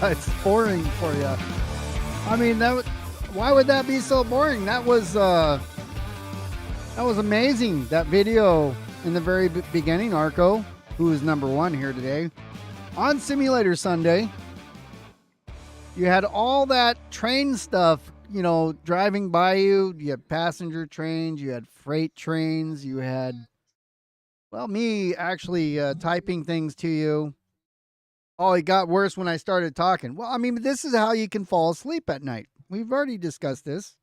it's boring for you. I mean, why would that be so boring? That was amazing. That video in the very beginning, Arco, who is #1 here today, on Simulator Sunday. You had all that train stuff, you know, driving by you. You had passenger trains, you had freight trains, you had, well, me actually typing things to you. Oh, it got worse when I started talking. Well, I mean, this is how you can fall asleep at night. We've already discussed this.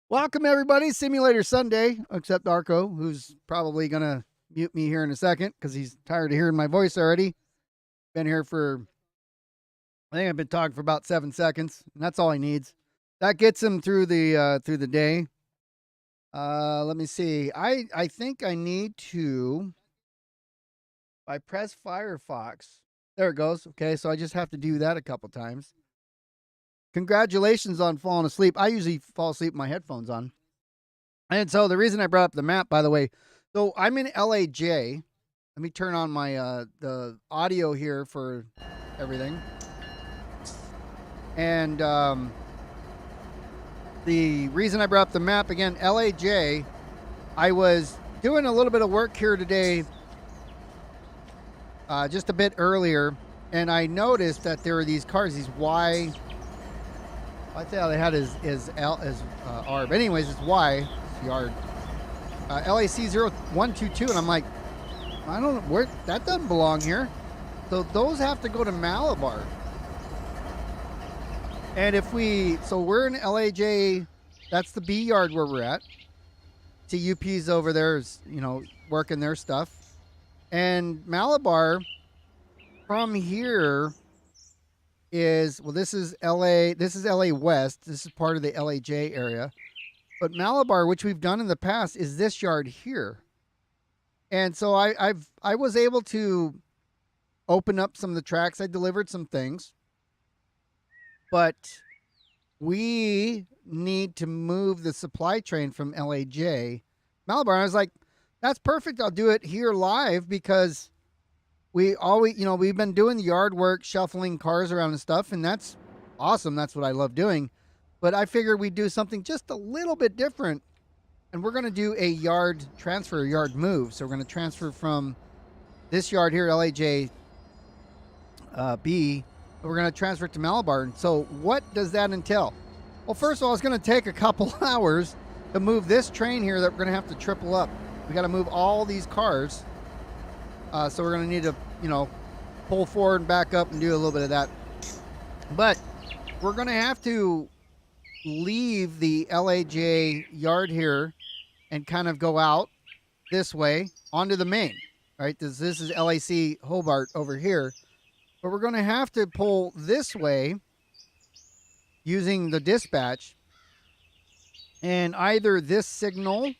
Welcome, everybody. Simulator Sunday, except Arco, who's probably going to mute me here in a second because he's tired of hearing my voice already. Been here for, I think I've been talking for about 7 seconds, and that's all he needs. That gets him through the day. Let me see. I think I need to, if I press Firefox, there it goes. Okay, so I just have to do that a couple times. Congratulations on falling asleep. I usually fall asleep with my headphones on. And so the reason I brought up the map, by the way, so I'm in LAJ. Let me turn on my the audio here for everything. And the reason I brought up the map, again, LAJ, I was doing a little bit of work here today, just a bit earlier, and I noticed that there were these cars, these Y, I thought they had as R, but anyways, it's Y, Yard, LAC 0122, and I'm like, I don't know, where, that doesn't belong here. So those have to go to Malabar. And if so we're in LAJ, that's the B yard where we're at. See UP's over there is, you know, working their stuff. And Malabar from here is, well, this is LA West. This is part of the LAJ area. But Malabar, which we've done in the past, is this yard here. And so I was able to open up some of the tracks. I delivered some things. But we need to move the supply train from LAJ. Malabar, I was like, that's perfect. I'll do it here live because we always, you know, we've been doing the yard work, shuffling cars around and stuff, and that's awesome. That's what I love doing. But I figured we'd do something just a little bit different, and we're going to do a yard transfer, yard move. So we're going to transfer from this yard here, LAJ B, we're going to transfer it to Malabar. So what does that entail? Well, first of all, it's going to take a couple hours to move this train here that we're going to have to triple up. We got to move all these cars. So we're going to need to, you know, pull forward and back up and do a little bit of that. But we're going to have to leave the LAJ yard here and kind of go out this way onto the main, right? This is LAC Hobart over here. But we're going to have to pull this way using the dispatch, and either this signal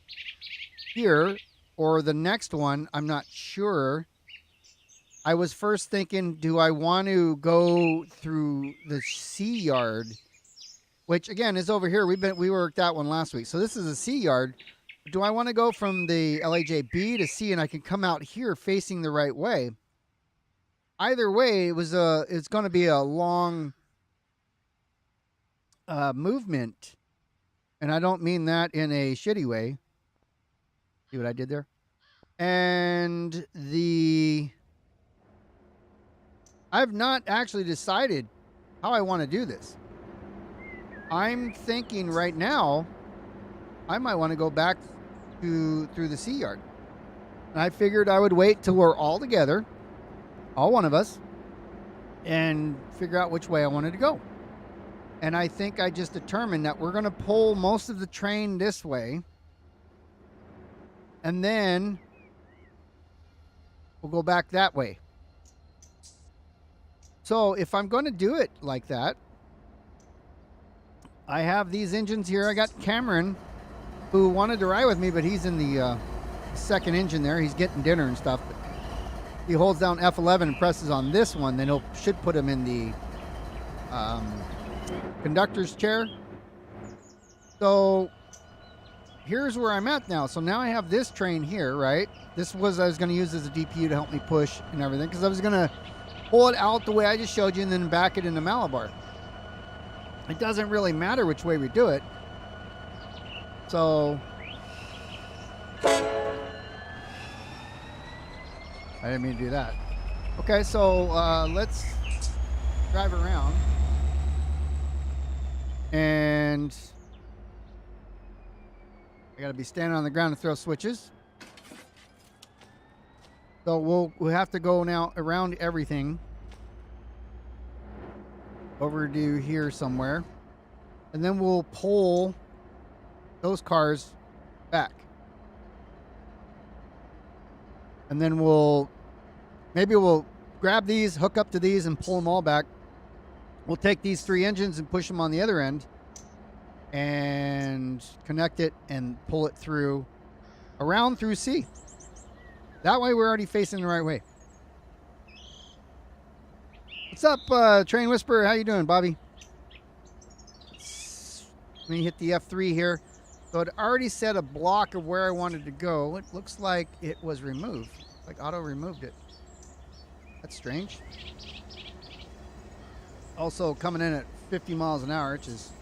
here or the next one, I'm not sure. I was first thinking, do I want to go through the C yard, which again is over here. We worked that one last week. So this is a C yard. Do I want to go from the LAJB to C and I can come out here facing the right way? Either way, it's going to be a long movement, and I don't mean that in a shitty way. See what I did there? And I've not actually decided how I want to do this. I'm thinking right now, I might want to go back through the C yard. And I figured I would wait till we're all together, all one of us, and figure out which way I wanted to go. And I think I just determined that we're going to pull most of the train this way, and then we'll go back that way. So if I'm going to do it like that, I have these engines here. I got Cameron, who wanted to ride with me, but he's in the second engine there. He's getting dinner and stuff. But he holds down F11 and presses on this one, then it should put him in the conductor's chair. So here's where I'm at now. So now I have this train here, right? This was, I was going to use as a DPU to help me push and everything, because I was going to pull it out the way I just showed you and then back it into Malabar. It doesn't really matter which way we do it. So I didn't mean to do that. Okay, so let's drive around. And I gotta be standing on the ground to throw switches. So we'll have to go now around everything over to here somewhere, and then we'll pull those cars back, and then maybe we'll grab these, hook up to these, and pull them all back. We'll take these 3 engines and push them on the other end and connect it and pull it through around through C. That way we're already facing the right way. What's up, Train Whisperer? How you doing, Bobby? Let me hit the F3 here. So it already set a block of where I wanted to go. It looks like it was removed. Like auto removed it. That's strange. Also coming in at 50 miles an hour, which is,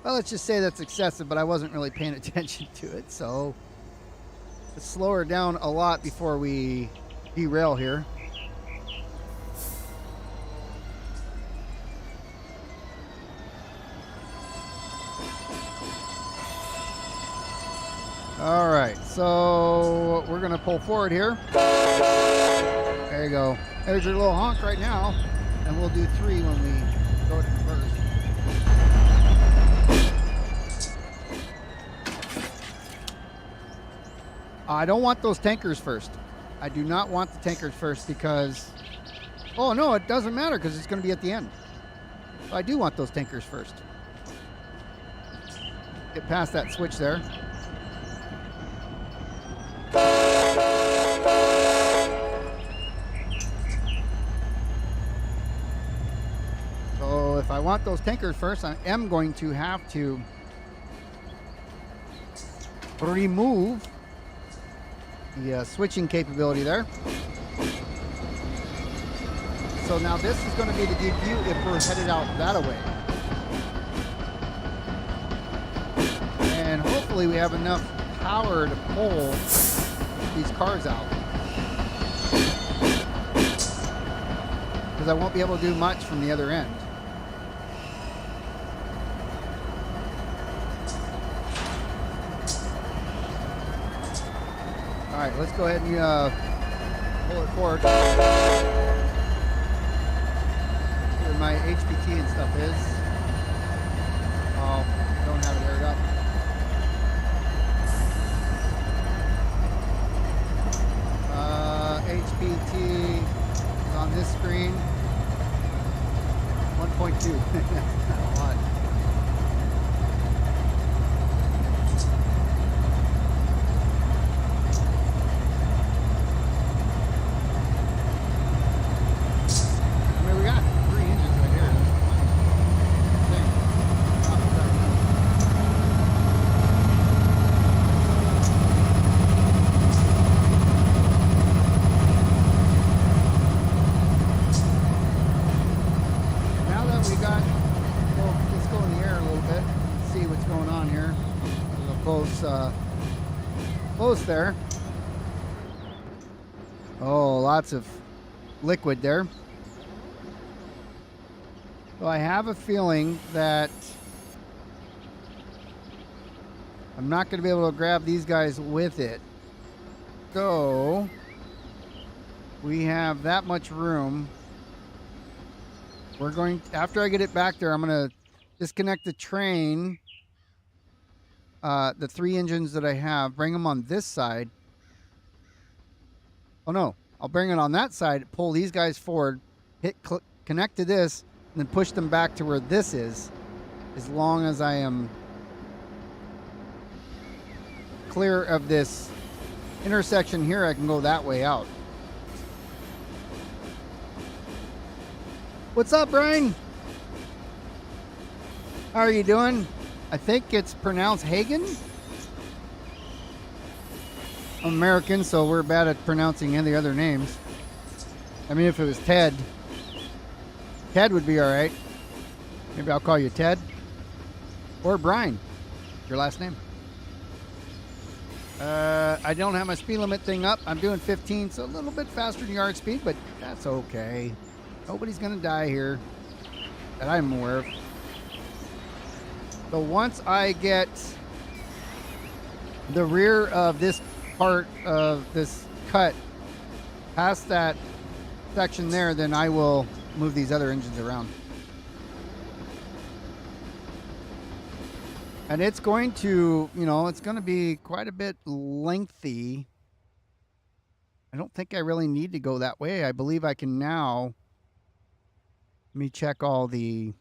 well, let's just say that's excessive, but I wasn't really paying attention to it. So let's slow her down a lot before we derail here. All right, so we're gonna pull forward here. There you go. There's your little honk right now, and we'll do 3 when we go to reverse. I don't want those tankers first. I do not want the tankers first because, oh no, it doesn't matter because it's going to be at the end. So I do want those tankers first. Get past that switch there. So if I want those tankers first, I am going to have to remove the switching capability there. So now this is going to be the deep view if we're headed out that way. And hopefully we have enough power to pull these cars out. Because I won't be able to do much from the other end. All right, let's go ahead and pull it forward. Where my HPT and stuff is. Oh, don't have it aired up. HPT is on this screen. 1.2. Not a lot. Close there. Oh, lots of liquid there. So I have a feeling that I'm not going to be able to grab these guys with it. So we have that much room. We're going, after I get it back there, I'm going to disconnect the train. The 3 engines that I have, bring them on this side. Oh no, I'll bring it on that side, pull these guys forward, connect to this, and then push them back to where this is, as long as I am clear of this intersection here. I can go that way out. What's up, Brian? How are you doing? I think it's pronounced Hagen. I'm American, so we're bad at pronouncing any other names. I mean, if it was Ted, Ted would be all right. Maybe I'll call you Ted. Or Brian, your last name. I don't have my speed limit thing up. I'm doing 15, so a little bit faster than yard speed, but that's okay. Nobody's going to die here that I'm aware of. So once I get the rear of this part of this cut past that section there, then I will move these other engines around. And it's going to, you know, it's going to be quite a bit lengthy. I don't think I really need to go that way. I believe I can now. Let me check all the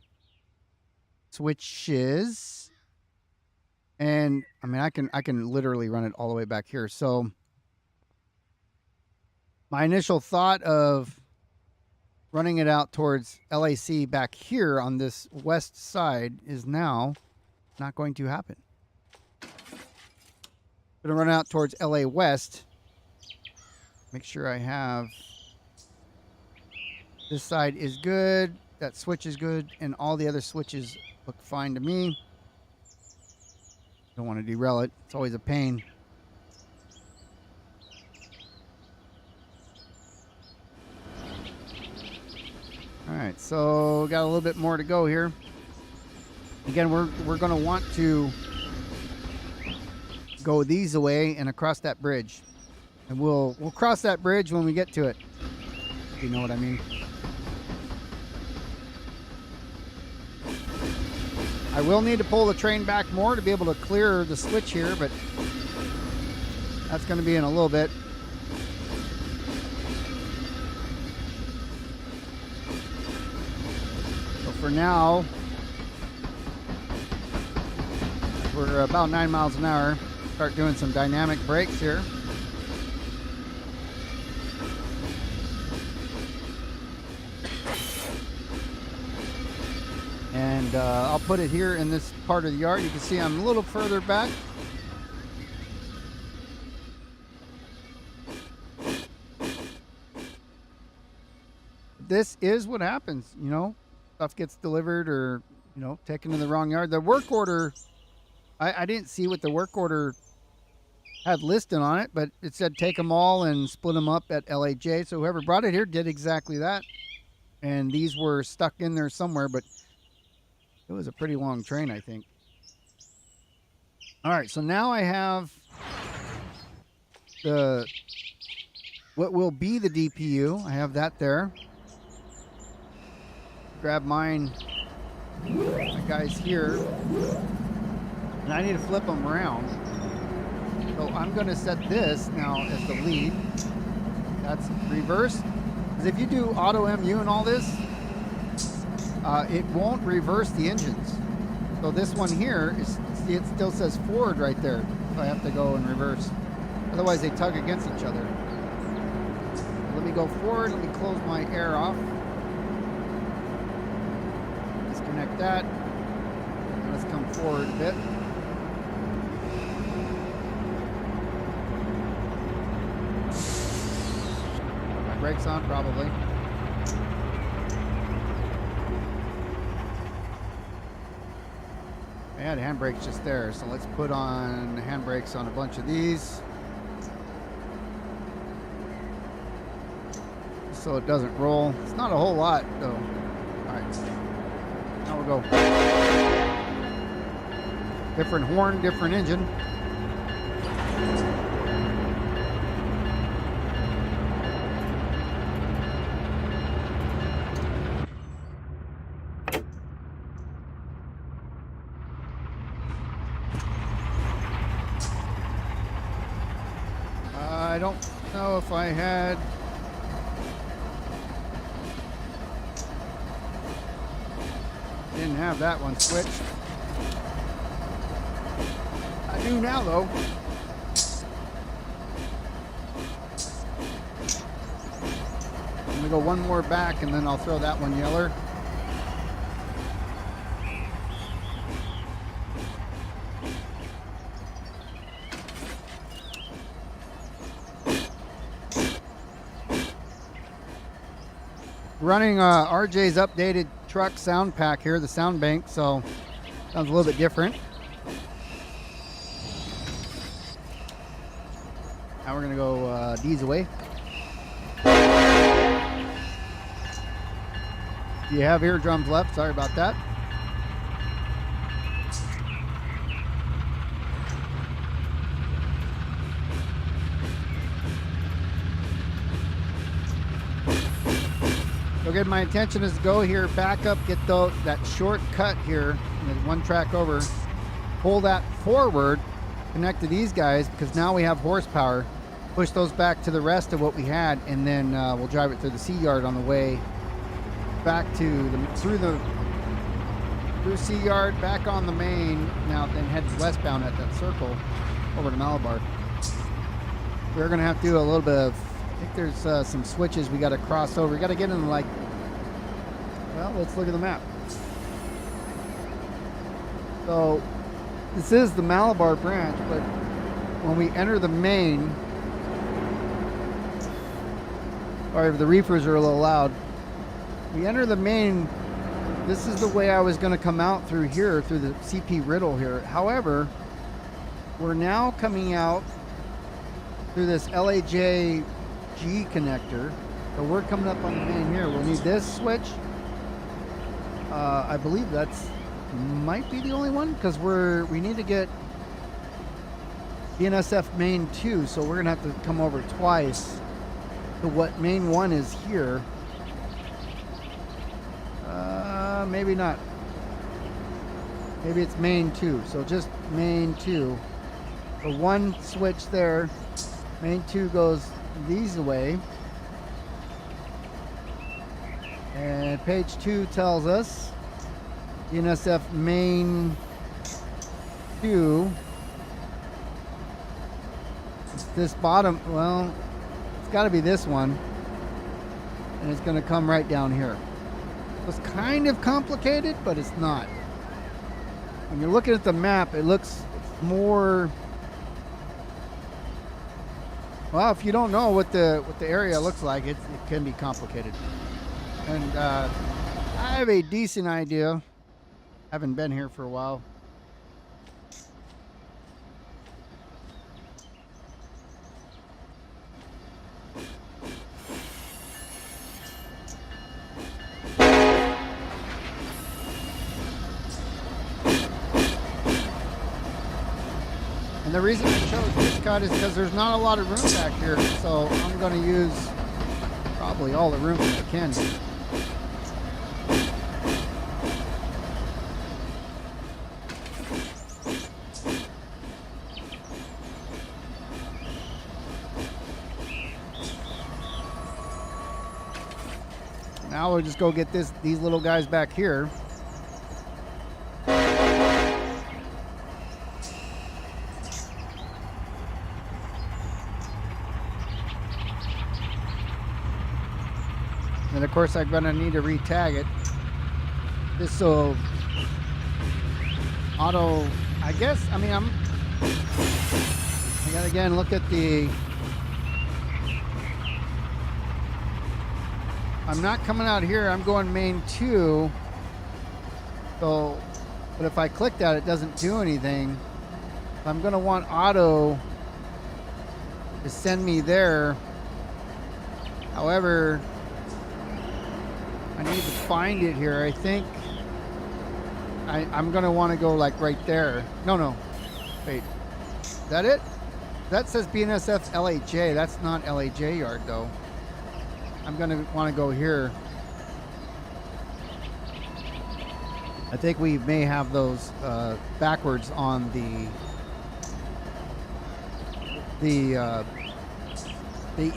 switches. And I mean, I can literally run it all the way back here. So my initial thought of running it out towards LAC back here on this west side is now not going to happen. I'm going to run out towards LA West. Make sure I have this side is good, that switch is good, and all the other switches look fine to me. Don't want to derail it. It's always a pain. All right, so got a little bit more to go here. Again, we're going to want to go these away and across that bridge. And we'll cross that bridge when we get to it. If you know what I mean. I will need to pull the train back more to be able to clear the switch here, but that's going to be in a little bit. So for now, we're about 9 miles an hour. Start doing some dynamic brakes here. And I'll put it here in this part of the yard. You can see I'm a little further back. This is what happens, you know. Stuff gets delivered or, you know, taken to the wrong yard. The work order, I didn't see what the work order had listed on it, but it said take them all and split them up at LAJ. So whoever brought it here did exactly that. And these were stuck in there somewhere, but it was a pretty long train, I think. All right, so now I have the what will be the DPU. I have that there. Grab mine, my guys here. And I need to flip them around. So I'm going to set this now as the lead. That's reverse. Because if you do auto MU and all this, it won't reverse the engines. So this one here, see, it still says forward right there. So I have to go in reverse. Otherwise they tug against each other. Let me go forward. Let me close my air off. Disconnect that. Let's come forward a bit. Brakes on probably. I had handbrakes just there, so let's put on handbrakes on a bunch of these so it doesn't roll. It's not a whole lot though. All right, now we'll go. Different horn, different engine. I don't know if I had didn't have that one switched. I do now though. I'm gonna go one more back and then I'll throw that one yeller. Running RJ's updated truck sound pack here, the sound bank, so sounds a little bit different. Now we're gonna go D's away. Do you have eardrums left? Sorry about that. So again, my intention is to go here, back up, get that short cut here, one track over, pull that forward, connect to these guys, because now we have horsepower, push those back to the rest of what we had, and then we'll drive it through the C yard on the way back to through C yard, back on the main, now then head westbound at that circle over to Malabar. We're gonna have to do a little bit of, I think there's some switches we got to cross over. We got to get in, like, well, let's look at the map. So this is the Malabar branch, but when we enter the main, sorry if the reefers are a little loud. We enter the main, this is the way I was going to come out through here, through the CP riddle here. However, we're now coming out through this LAJG connector. So we're coming up on the main here. We'll need this switch. I believe that's might be the only one, because we need to get BNSF main 2, so we're gonna have to come over twice to what main 1 is here. Maybe not. Maybe it's main 2. So just main 2. So one switch there. Main 2 goes these away. And page 2 tells us BNSF main 2. It's this bottom, well, it's got to be this one. And it's going to come right down here. It's kind of complicated, but it's not. When you're looking at the map, it looks more, well, if you don't know what the area looks like, it can be complicated. And I have a decent idea. Haven't been here for a while. And the reason I chose this cut is because there's not a lot of room back here, so I'm going to use probably all the room that I can. Now we'll just go get these little guys back here. And of course I'm gonna need to re-tag it. This will auto, I guess, I mean, I gotta again look at the, I'm not coming out here, I'm going main 2. So, but if I click that, it doesn't do anything. I'm gonna want auto to send me there. However, I need to find it here. I think I'm gonna want to go like right there. No, wait, is that it? That says BNSF LAJ. That's not LAJ yard though. I'm gonna want to go here. I think we may have those backwards on the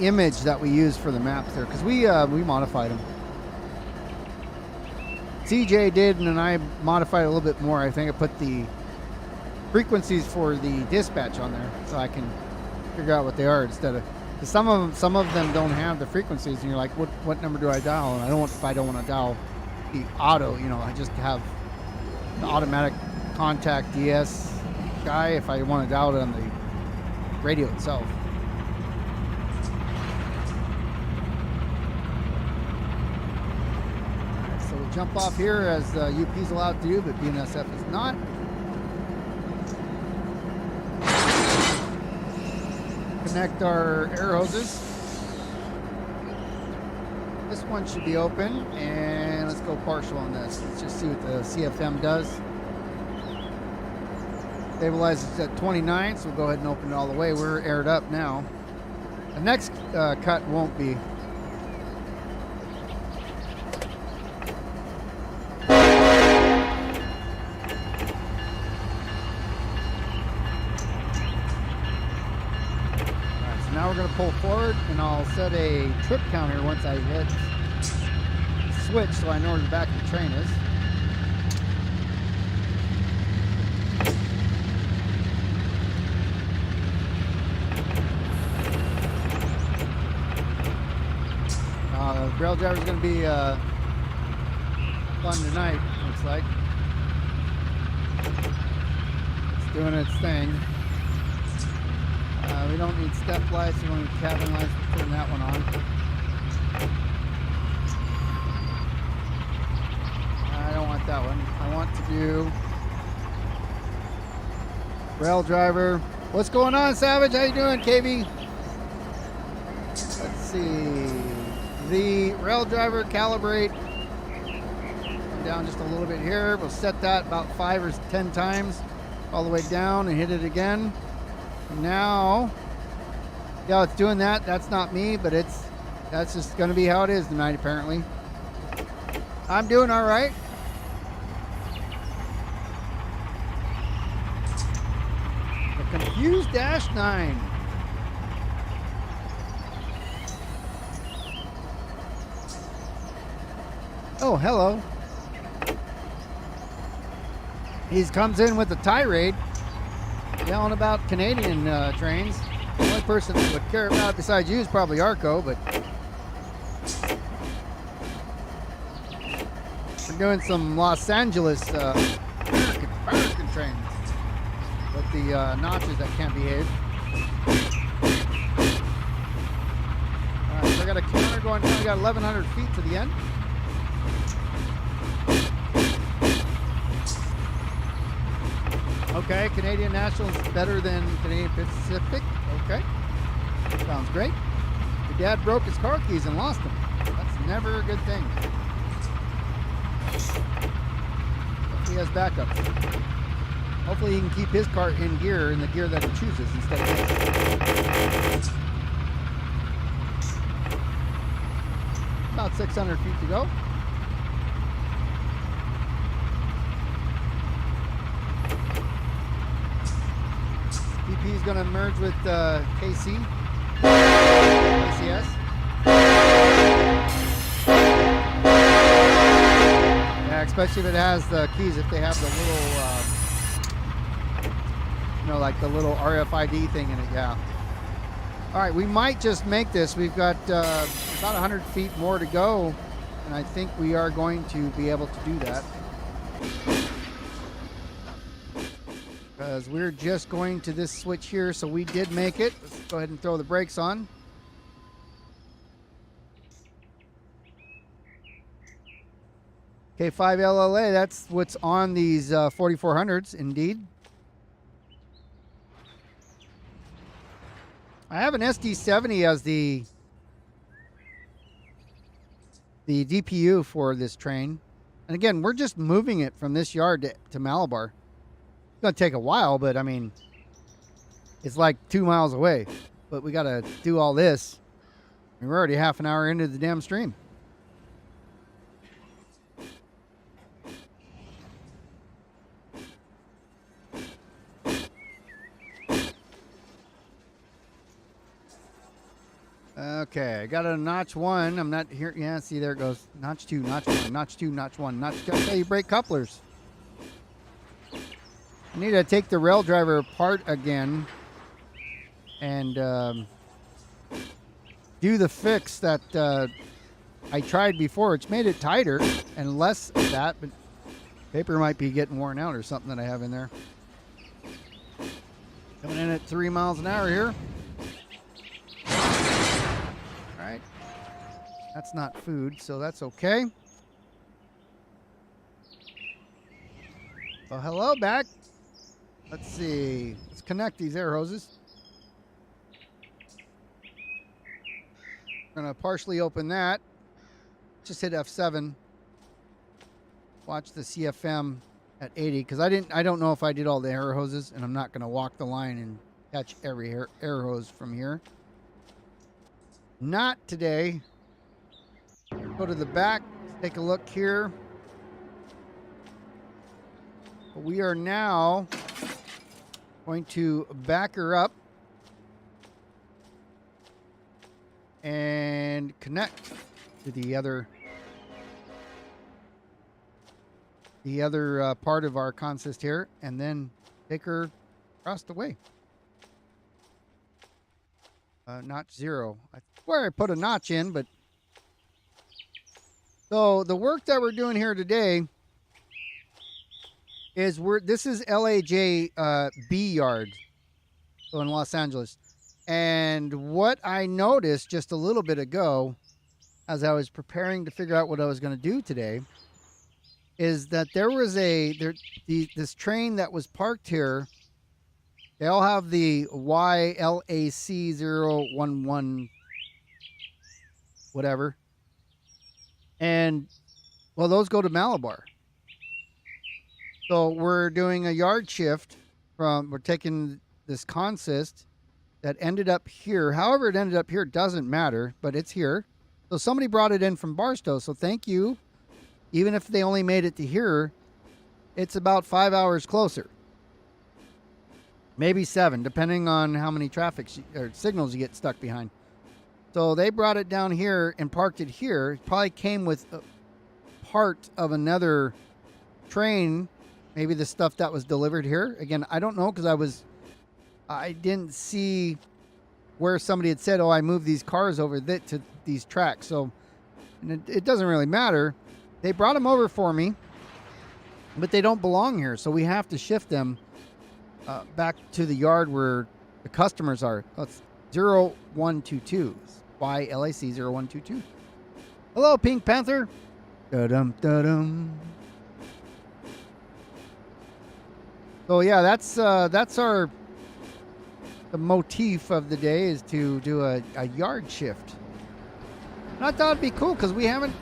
image that we use for the maps there, because we modified them. CJ did, and I modified it a little bit more. I think I put the frequencies for the dispatch on there, so I can figure out what they are instead of. Some of them don't have the frequencies, and you're like, what number do I dial? And if I don't want to dial the auto, I just have the automatic contact DS guy if I want to dial it on the radio itself. jump off here as UP is allowed to do, but BNSF is not. Connect our air hoses. This one should be open, and let's go partial on this. Let's just see what the CFM does. Stabilizes at 29, so we'll go ahead and open it all the way. We're aired up now. The next cut won't be. Now we're going to pull forward, and I'll set a trip counter once I hit the switch so I know where the back of the train is. The rail driver is going to be fun tonight, looks like. It's doing its thing. We don't need step lights, we don't need cabin lights. We're putting that one on. I don't want that one. I want to do rail driver. What's going on, Savage? How you doing, KB? Let's see. The rail driver calibrate. Come down just a little bit here. We'll set that about 5 or 10 times all the way down and hit it again. Now, yeah, it's doing that. That's not me, but that's just going to be how it is tonight, apparently. I'm doing all right. The Confused Dash 9. Oh, hello. He comes in with a tirade, yelling about Canadian trains. The only person that would care about it besides you is probably Arco, but we're doing some Los Angeles American trains with the notches that can't behave. All right, so I got a counter going down. We got 1,100 feet to the end. Okay, Canadian National is better than Canadian Pacific. Okay, sounds great. Your dad broke his car keys and lost them. That's never a good thing. Hopefully he has backup. Hopefully he can keep his car in gear, in the gear that he chooses instead of his. About 600 feet to go. BP is going to merge with KCS. Yeah, especially if it has the keys, if they have the little, like the little RFID thing in it, yeah. All right, we might just make this. We've got about 100 feet more to go, and I think we are going to be able to do that. Because we're just going to this switch here, so we did make it. Let's go ahead and throw the brakes on. K5 LLA, that's what's on these 4400s, indeed. I have an SD70 as the DPU for this train. And again, we're just moving it from this yard to Malabar. It's going to take a while, but I mean, it's like 2 miles away. But we got to do all this. And we're already half an hour into the damn stream. Okay, I got a notch 1. I'm not here. Yeah, see, there it goes. Notch 2, notch 1, notch 2, notch 1, notch 2. Okay, you break couplers. I need to take the rail driver apart again and do the fix that I tried before. It's made it tighter and less of that, but paper might be getting worn out or something that I have in there. Coming in at 3 miles an hour here. All right. That's not food, so that's okay. Well, hello back. Let's see. Let's connect these air hoses. I'm gonna partially open that. Just hit F7. Watch the CFM at 80 because I don't know if I did all the air hoses, and I'm not gonna walk the line and catch every air hose from here. Not today. Go to the back. Take a look here. We are now going to back her up and connect to the other part of our consist here, and then take her across the way. Notch 0. I swear I put a notch in, but so the work that we're doing here today is this is LAJB Yard, so in Los Angeles. And what I noticed just a little bit ago, as I was preparing to figure out what I was going to do today, is that there was this train that was parked here. They all have the YLAC011 whatever, and well, those go to Malabar. So we're doing a yard shift we're taking this consist that ended up here. However it ended up here doesn't matter, but it's here. So somebody brought it in from Barstow, so thank you. Even if they only made it to here, it's about 5 hours closer. Maybe 7, depending on how many or signals you get stuck behind. So they brought it down here and parked it here. It probably came with a part of another train. Maybe the stuff that was delivered here. Again, I don't know because I didn't see where somebody had said, oh, I moved these cars over to these tracks. So it doesn't really matter. They brought them over for me, but they don't belong here. So we have to shift them back to the yard where the customers are. That's 0122. YLAC 0122. Hello, Pink Panther. Da-dum, da-dum. So yeah, that's the motif of the day is to do a yard shift. And I thought it'd be cool because we haven't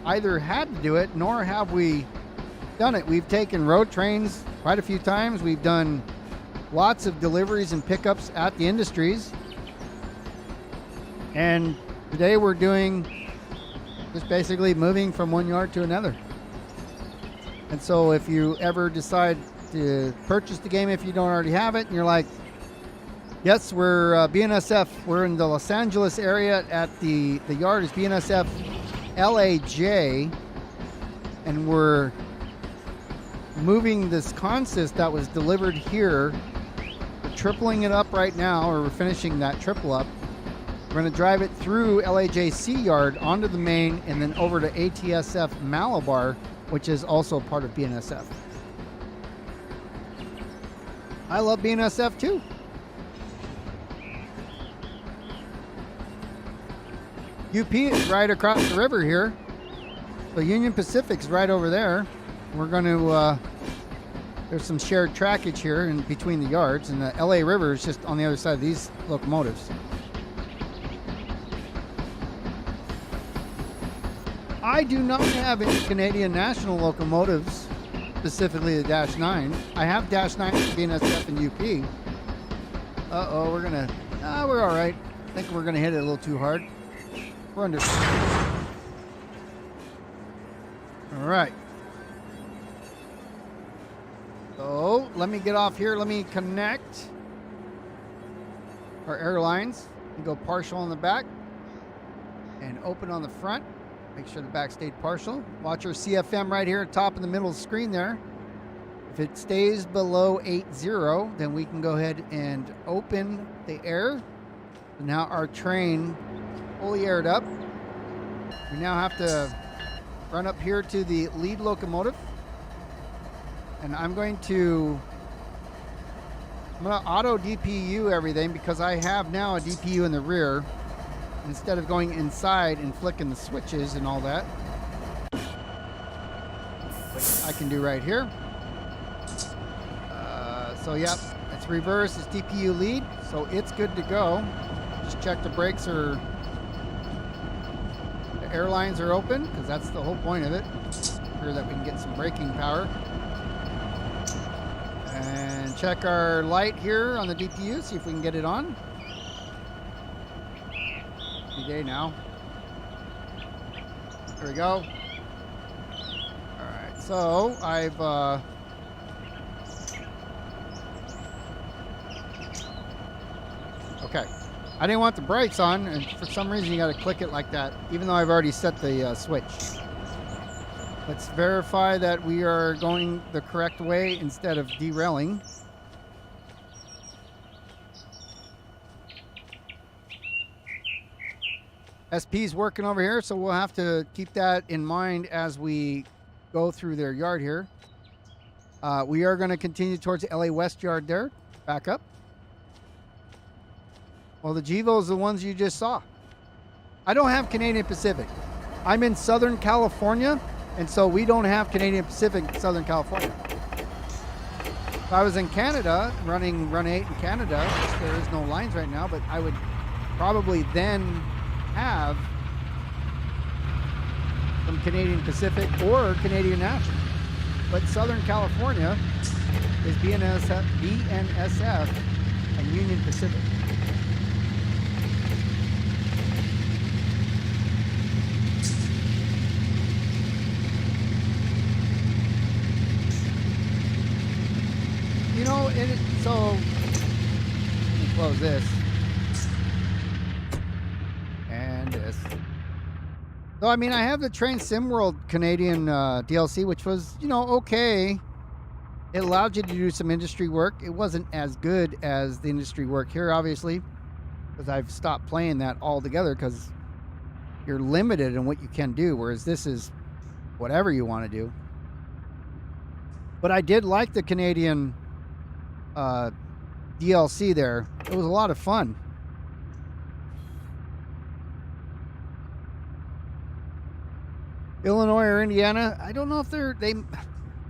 either had to do it nor have we done it. We've taken road trains quite a few times. We've done lots of deliveries and pickups at the industries. And today we're doing just basically moving from one yard to another. And so if you ever decide to purchase the game, if you don't already have it, and you're like, yes, we're BNSF, we're in the Los Angeles area at the yard is BNSF LAJ, and we're moving this consist that was delivered here. We're tripling it up right now, or we're finishing that triple up. We're going to drive it through LAJC Yard onto the main and then over to ATSF Malabar, which is also part of BNSF. I love BNSF too. UP is right across the river here. So Union Pacific's right over there. We're going to, there's some shared trackage here in between the yards, and the LA River is just on the other side of these locomotives. I do not have any Canadian National locomotives, specifically the Dash 9. I have Dash 9 for BNSF and UP. Uh-oh, we're all right. I think we're going to hit it a little too hard. We're under. All right. So let me get off here. Let me connect our airlines and go partial on the back and open on the front. Make sure the back stayed partial. Watch our CFM right here, top in the middle of the screen there. If it stays below 80, then we can go ahead and open the air. So now our train fully aired up. We now have to run up here to the lead locomotive. And I'm going to auto DPU everything because I have now a DPU in the rear instead of going inside and flicking the switches and all that. Which I can do right here. so yep, it's reverse, it's DPU lead, so it's good to go. Just check the brakes the air lines are open, because that's the whole point of it. Sure that we can get some braking power. And check our light here on the DPU, see if we can get it on. Any day now. There we go. Alright, so I've okay. I didn't want the brakes on, and for some reason you got to click it like that, even though I've already set the switch. Let's verify that we are going the correct way instead of derailing. SP's working over here, so we'll have to keep that in mind as we go through their yard here. We are going to continue towards the LA West yard there. Back up. Well, the GEVO's the ones you just saw. I don't have Canadian Pacific. I'm in Southern California, and so we don't have Canadian Pacific in Southern California. If I was in Canada, running Run 8 in Canada, which there is no lines right now, but I would probably then have some Canadian Pacific or Canadian National. But Southern California is BNSF and Union Pacific. You know, so let me close this and this. So I mean, I have the Train Sim World Canadian DLC, which was, you know, okay. It allowed you to do some industry work. It wasn't as good as the industry work here, obviously, because I've stopped playing that altogether because you're limited in what you can do, whereas this is whatever you want to do. But I did like the Canadian DLC there. It was a lot of fun. Illinois or Indiana, I don't know if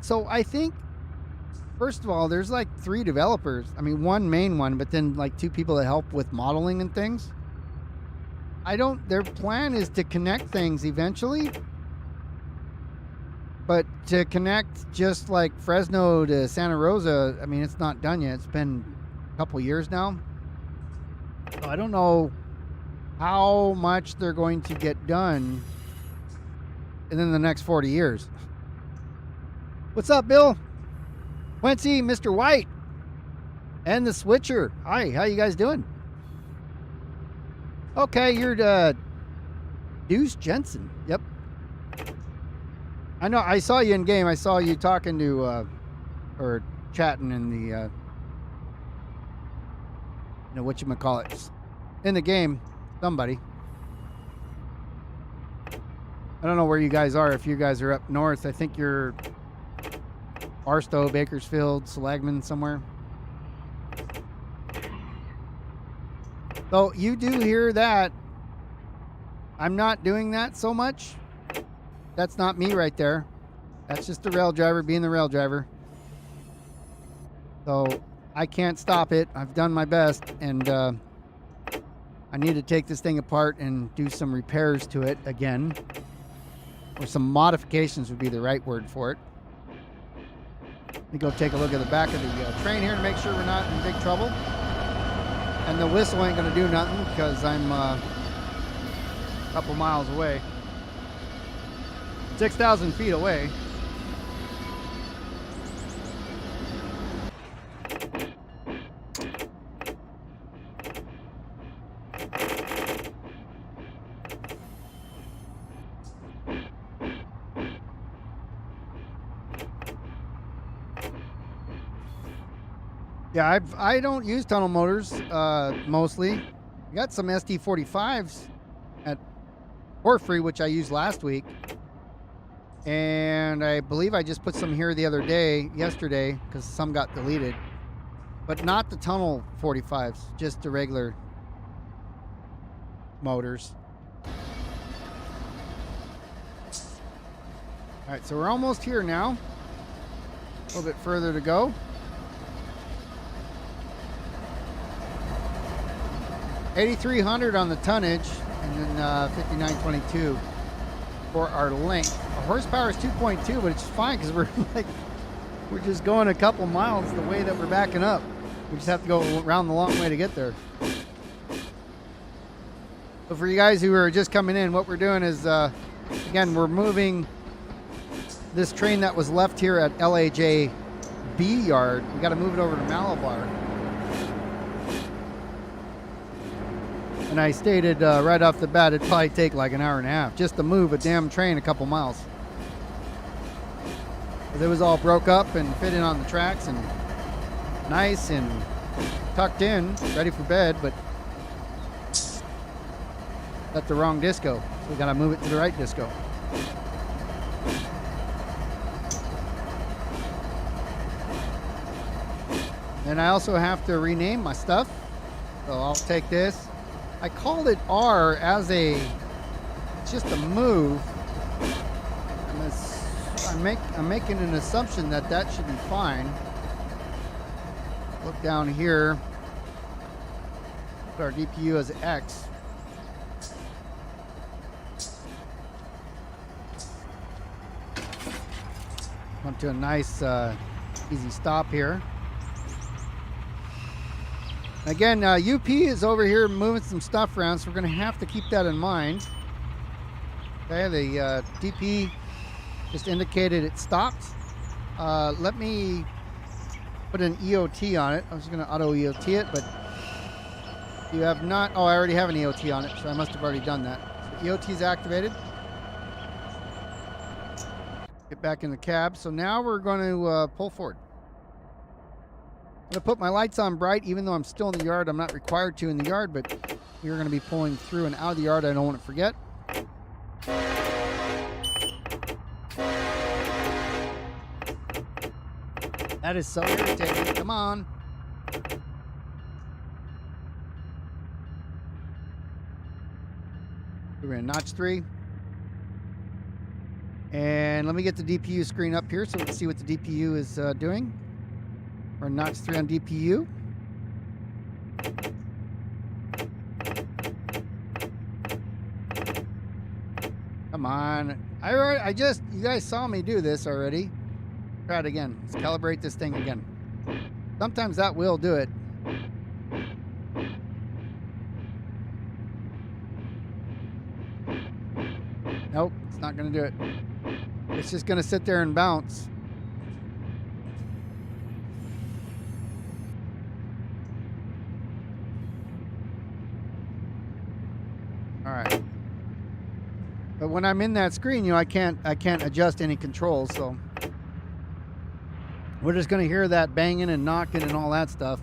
so I think, first of all, there's like 3 developers. I mean, one main one, but then like 2 people that help with modeling and things. Their plan is to connect things eventually, but to connect just like Fresno to Santa Rosa, I mean, it's not done yet. It's been a couple years now. So I don't know how much they're going to get done in the next 40 years. What's up, Bill? Quincy, Mr. White, and the Switcher. Hi, how you guys doing? Okay, you're Deuce Jensen. Yep. I know, I saw you in game. I saw you talking to, or chatting in the, whatchamacallit, in the game, somebody. I don't know where you guys are. If you guys are up north, I think you're Barstow, Bakersfield, Selagman, somewhere. So you do hear that. I'm not doing that so much. That's not me right there. That's just the rail driver being the rail driver. So I can't stop it. I've done my best, and I need to take this thing apart and do some repairs to it again. Or some modifications would be the right word for it. Let me go take a look at the back of the train here to make sure we're not in big trouble. And the whistle ain't going to do nothing because I'm a couple miles away. 6,000 feet away. Yeah, I don't use tunnel motors mostly. I got some SD45s for free, which I used last week. And I believe I just put some here yesterday, because some got deleted. But not the tunnel 45s, just the regular motors. All right, so we're almost here now. A little bit further to go. 8,300 on the tonnage, and then 5922 for our length. Our horsepower is 2.2, but it's fine because we're we're just going a couple miles the way that we're backing up. We just have to go around the long way to get there. So for you guys who are just coming in, what we're doing is, again, we're moving this train that was left here at LAJB Yard. We got to move it over to Malabar. And I stated right off the bat, it'd probably take like an hour and a half just to move a damn train a couple miles. It was all broke up and fit in on the tracks and nice and tucked in, ready for bed, but at the wrong disco. So we gotta move it to the right disco. And I also have to rename my stuff. So I'll take this. I called it R as it's just a move. I'm making an assumption that that should be fine. Look down here. Put our DPU as X. Come to a nice, easy stop here. Again, UP is over here moving some stuff around, so we're going to have to keep that in mind. Okay, the DP just indicated it stopped. Let me put an EOT on it. I was going to auto EOT it, but you have not. Oh, I already have an EOT on it, so I must have already done that. So EOT is activated. Get back in the cab. So now we're going to pull forward. I'm going to put my lights on bright, even though I'm still in the yard. I'm not required to in the yard, but we're going to be pulling through and out of the yard. I don't want to forget. That is so irritating. Come on. We're in notch 3. And let me get the DPU screen up here so we can see what the DPU is doing. We're in notch 3 on DPU. Come on. You guys saw me do this already. Try it again. Let's calibrate this thing again. Sometimes that will do it. Nope, it's not going to do it. It's just going to sit there and bounce. All right. But when I'm in that screen, I can't adjust any controls, so we're just going to hear that banging and knocking and all that stuff.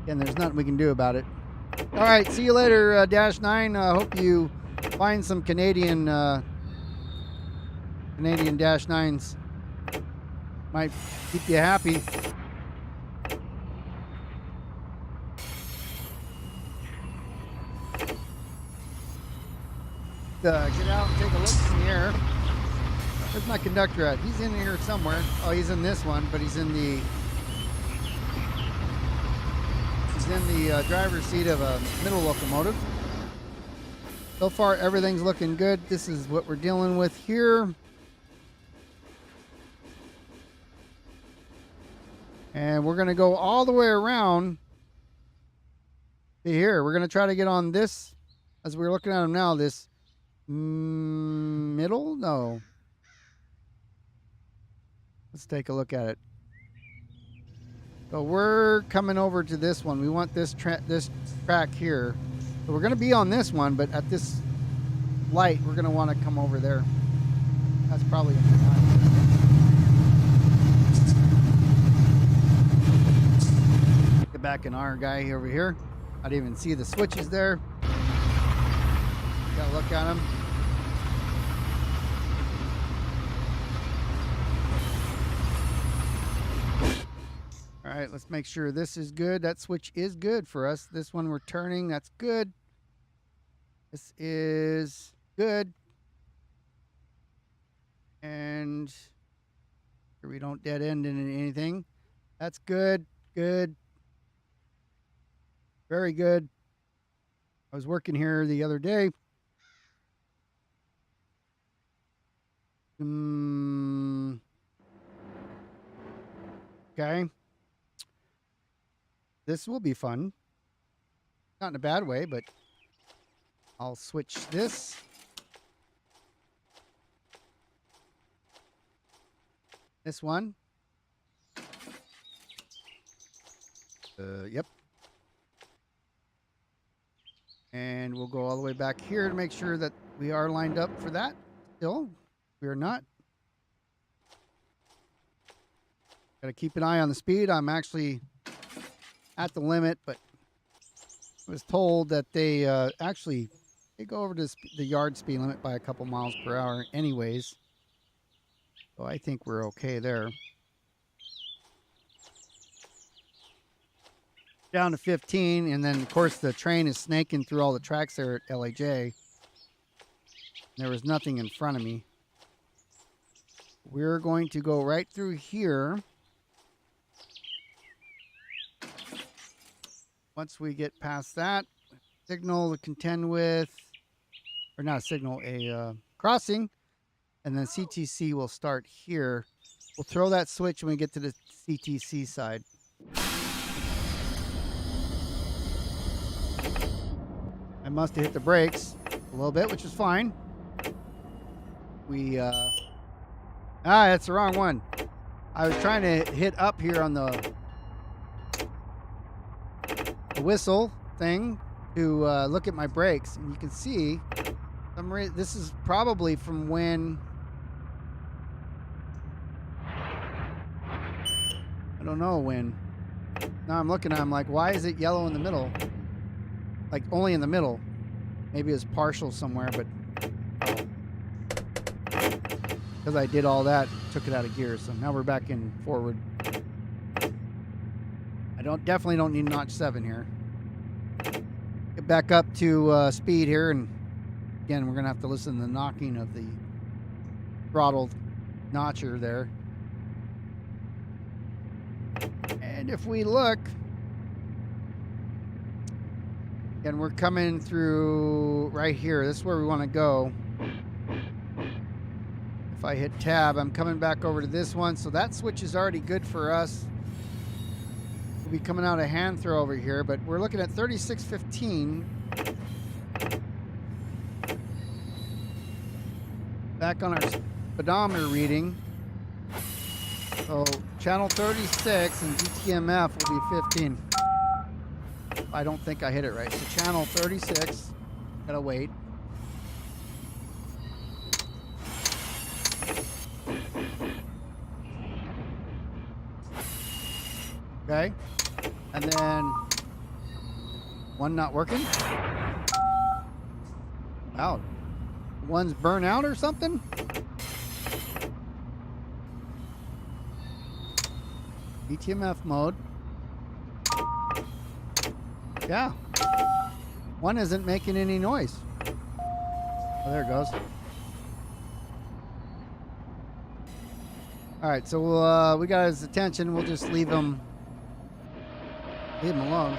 And there's nothing we can do about it. All right, see you later, Dash 9. Hope you find some Canadian Dash 9s. Might keep you happy. Get out and take a look in the air. Where's my conductor at? He's in here somewhere. Oh, he's in this one, but he's in the driver's seat of a middle locomotive. So far, everything's looking good. This is what we're dealing with here. And we're going to go all the way around to here. We're going to try to get on this, as we're looking at them now, this middle? No. Let's take a look at it. So we're coming over to this one. We want this track here. So we're going to be on this one, but at this light, we're going to want to come over there. That's probably going to be fine. Get back in our guy over here. I didn't even see the switches there. Got to look at them. All right, let's make sure this is good. That switch is good for us. This one we're turning, that's good. This is good. And here we don't dead end in anything. That's good, good. Very good. I was working here the other day. Okay. This will be fun. Not in a bad way, but I'll switch this. This one. Yep. And we'll go all the way back here to make sure that we are lined up for that. Still, we are not. Got to keep an eye on the speed. I'm actually at the limit, but I was told that they actually go over to the yard speed limit by a couple miles per hour anyways. So I think we're okay there. Down to 15, and then of course the train is snaking through all the tracks there at LAJ. There was nothing in front of me. We're going to go right through here. Once we get past that, signal to contend with, or not a signal, a crossing, and then CTC will start here. We'll throw that switch when we get to the CTC side. I must have hit the brakes a little bit, which is fine. That's the wrong one. I was trying to hit up here on the whistle thing to look at my brakes, and you can see this is probably from when I don't know when. Now I'm looking at it, I'm like, why is it yellow in the middle? Like only in the middle. Maybe it's partial somewhere, but because I did all that, took it out of gear. So now we're back in forward. I definitely don't need notch 7 here. Get back up to speed here, and again we're gonna have to listen to the knocking of the throttle notcher there. And if we look, again we're coming through right here. This is where we want to go. If I hit tab, I'm coming back over to this one, so that switch is already good for us. We'll be coming out a hand throw over here, but we're looking at 3615. Back on our speedometer reading. So channel 36 and DTMF will be 15. I don't think I hit it right. So channel 36, gotta wait. Okay, and then one not working. Wow, one's burnt out or something. DTMF mode. Yeah, one isn't making any noise. Oh, there it goes. All right, so we got his attention. We'll just leave him alone.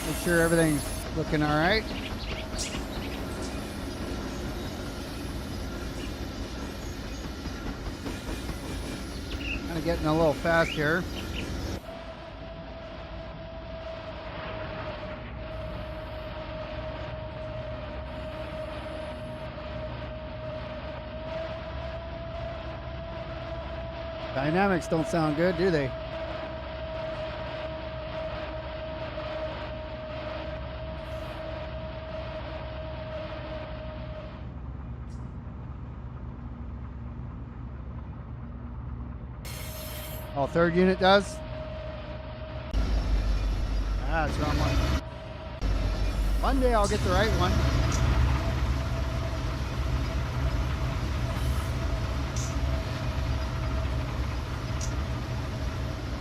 Make sure everything's looking all right. Kind of getting a little fast here. Dynamics don't sound good, do they? Oh, third unit does? Ah, it's the wrong one. One day I'll get the right one.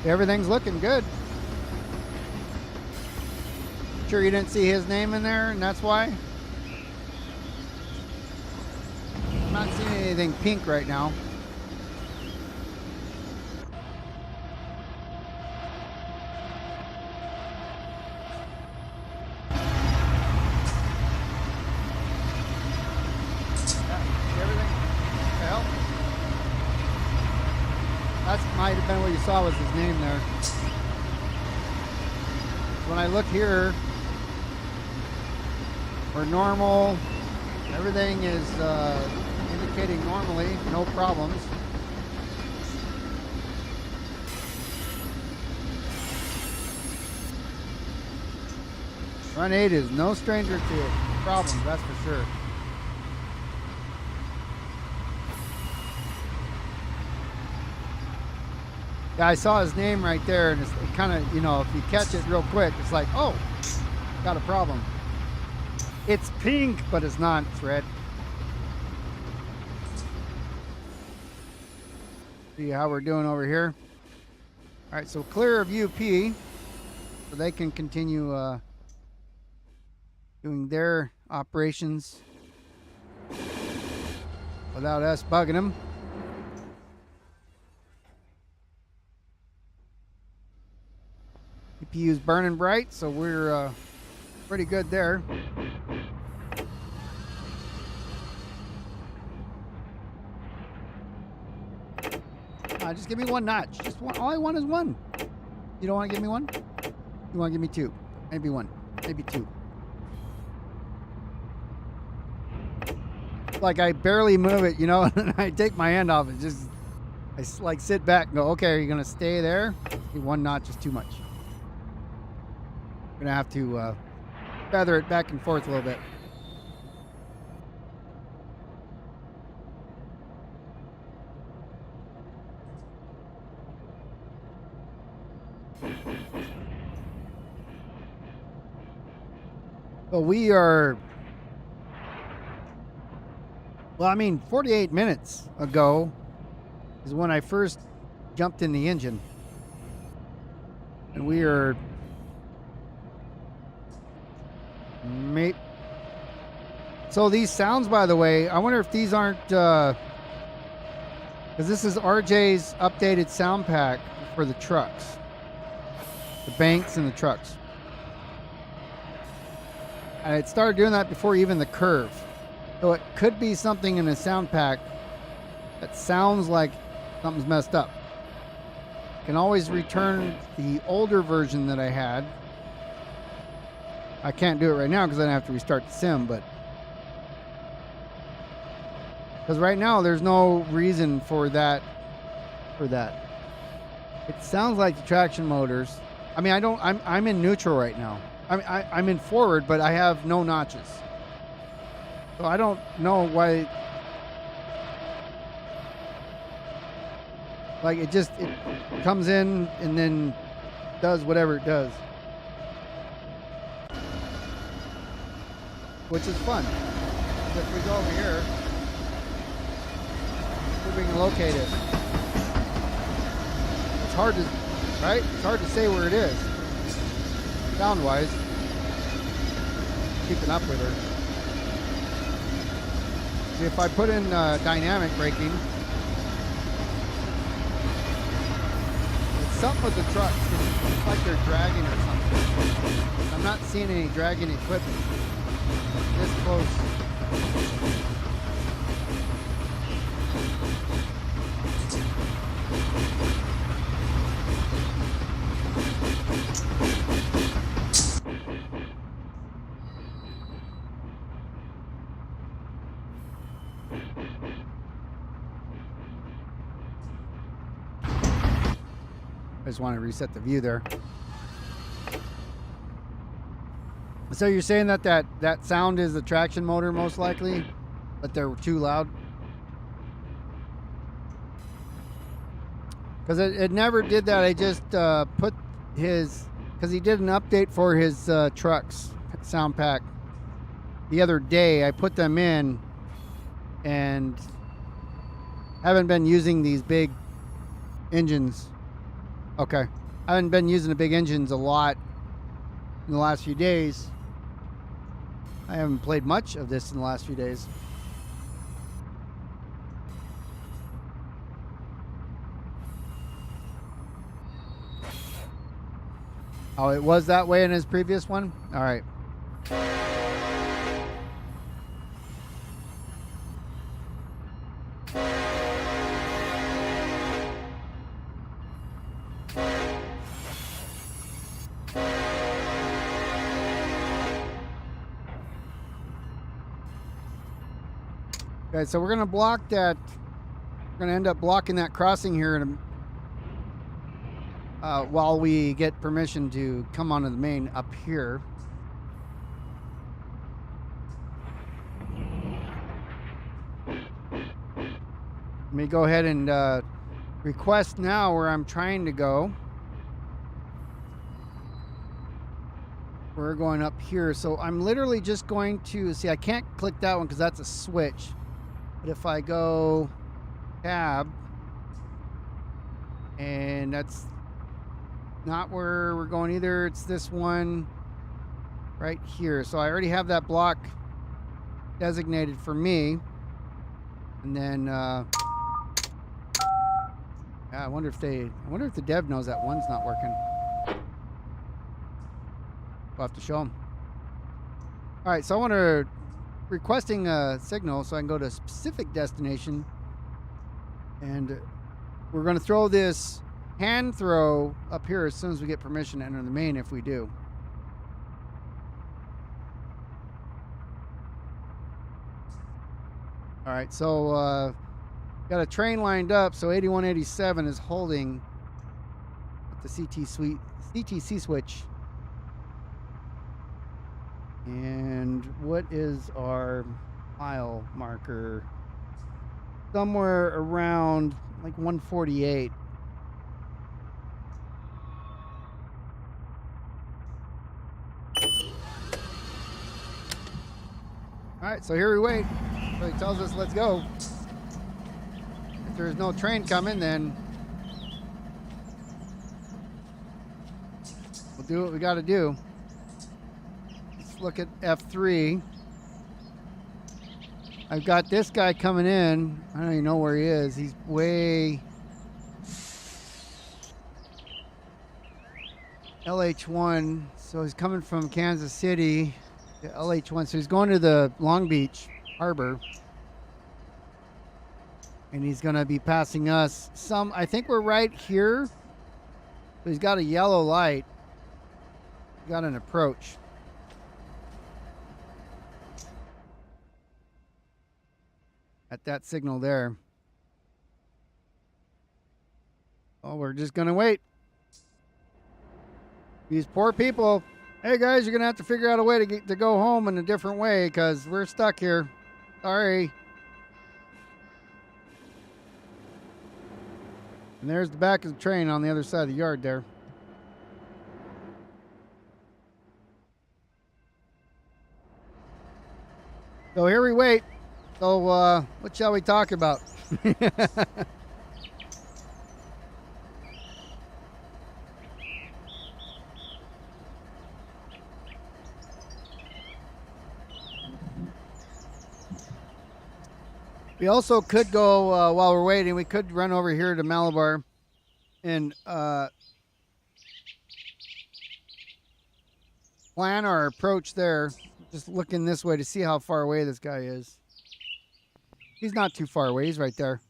Everything's looking good. Sure you didn't see his name in there, and that's why? I'm not seeing anything pink right now. That might have been what you saw was his name there. When I look here, we're normal. Everything is indicating normally, no problems. Run 8 is no stranger to problems, that's for sure. Yeah, I saw his name right there, and it kind of, you know, if you catch it real quick, it's like, oh, got a problem. It's pink, but it's not. It's red. See how we're doing over here. All right, so clear of UP, so they can continue doing their operations without us bugging them. UPU's burning bright, so we're pretty good there. Just give me one notch. Just one. All I want is one. You don't want to give me one? You want to give me two? Maybe one. Maybe two. Like I barely move it, you know, and then I take my hand off. I like sit back and go, okay, are you going to stay there? One notch is too much. I'm going to have to feather it back and forth a little bit. So we are, well, I mean, 48 minutes ago is when I first jumped in the engine. And we are so these sounds, by the way, I wonder if these aren't, because this is RJ's updated sound pack for the trucks, the banks and the trucks. And it started doing that before even the curve. So it could be something in a sound pack that sounds like something's messed up. Can always return the older version that I had. I can't do it right now because I have to restart the sim, but because right now there's no reason for that. It sounds like the traction motors. I mean, I'm in neutral right now. I'm in forward, but I have no notches. So I don't know why. Like it comes in and then does whatever it does. Which is fun. If we go over here, we can locate it. It's hard to, right? It's hard to say where it is. Sound-wise. Keeping up with her. See, if I put in dynamic braking, it's something with the trucks. It's like they're dragging or something. I'm not seeing any dragging equipment this close. I just want to reset the view there. So you're saying that sound is the traction motor most likely, but they're too loud? Because it never did that. I just put his, because he did an update for his trucks sound pack the other day. I put them in and haven't been using these big engines. Okay. I haven't been using the big engines a lot in the last few days. I haven't played much of this in the last few days. Oh, it was that way in his previous one? All right. Okay, so we're gonna block that. We're gonna end up blocking that crossing here in while we get permission to come onto the main up here. Let me go ahead and request now where I'm trying to go. We're going up here. So I'm literally just going to see, I can't click that one because that's a switch. But if I go tab, and that's not where we're going either. It's this one right here. So I already have that block designated for me. And then yeah, I wonder if the dev knows that one's not working. We'll have to show them. All right, so I want to requesting a signal so I can go to a specific destination, and we're going to throw this hand throw up here as soon as we get permission to enter the main, if we do. All right, so got a train lined up, so 8187 is holding at the CTC switch. And what is our mile marker? Somewhere around like 148. All right, so here we wait. So he tells us, let's go. If there's no train coming, then we'll do what we got to do. Let's look at F3. I've got this guy coming in. I don't even know where he is. He's way LH1. So he's coming from Kansas City to LH1. So he's going to the Long Beach Harbor. And he's going to be passing us some. I think we're right here. So he's got a yellow light. He's got an approach. At that signal there. Oh, we're just going to wait. These poor people. Hey, guys, you're going to have to figure out a way to go home in a different way because we're stuck here. Sorry. And there's the back of the train on the other side of the yard there. So here we wait. So what shall we talk about? We also could go, while we're waiting, we could run over here to Malabar and plan our approach there. Just looking this way to see how far away this guy is. He's not too far away. He's right there.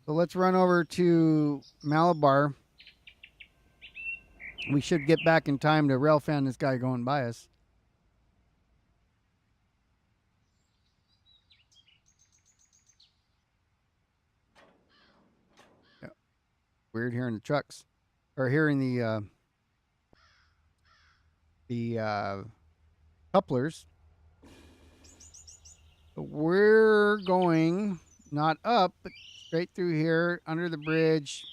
So let's run over to Malabar. We should get back in time to rail fan this guy going by us. Yeah. Weird hearing the trucks. Or hearing the couplers. We're going not up, but straight through here, under the bridge.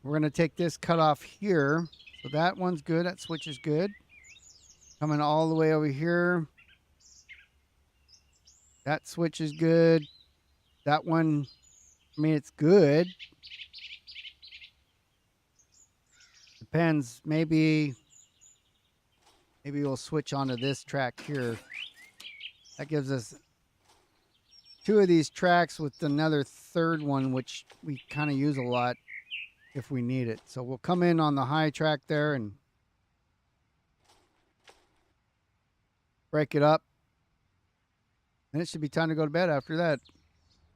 We're going to take this cut off here. So that one's good. That switch is good. Coming all the way over here. That switch is good. That one, I mean, it's good. Depends. Maybe we'll switch onto this track here. That gives us 2 of these tracks with another third one, which we kind of use a lot if we need it. So we'll come in on the high track there and break it up. And it should be time to go to bed after that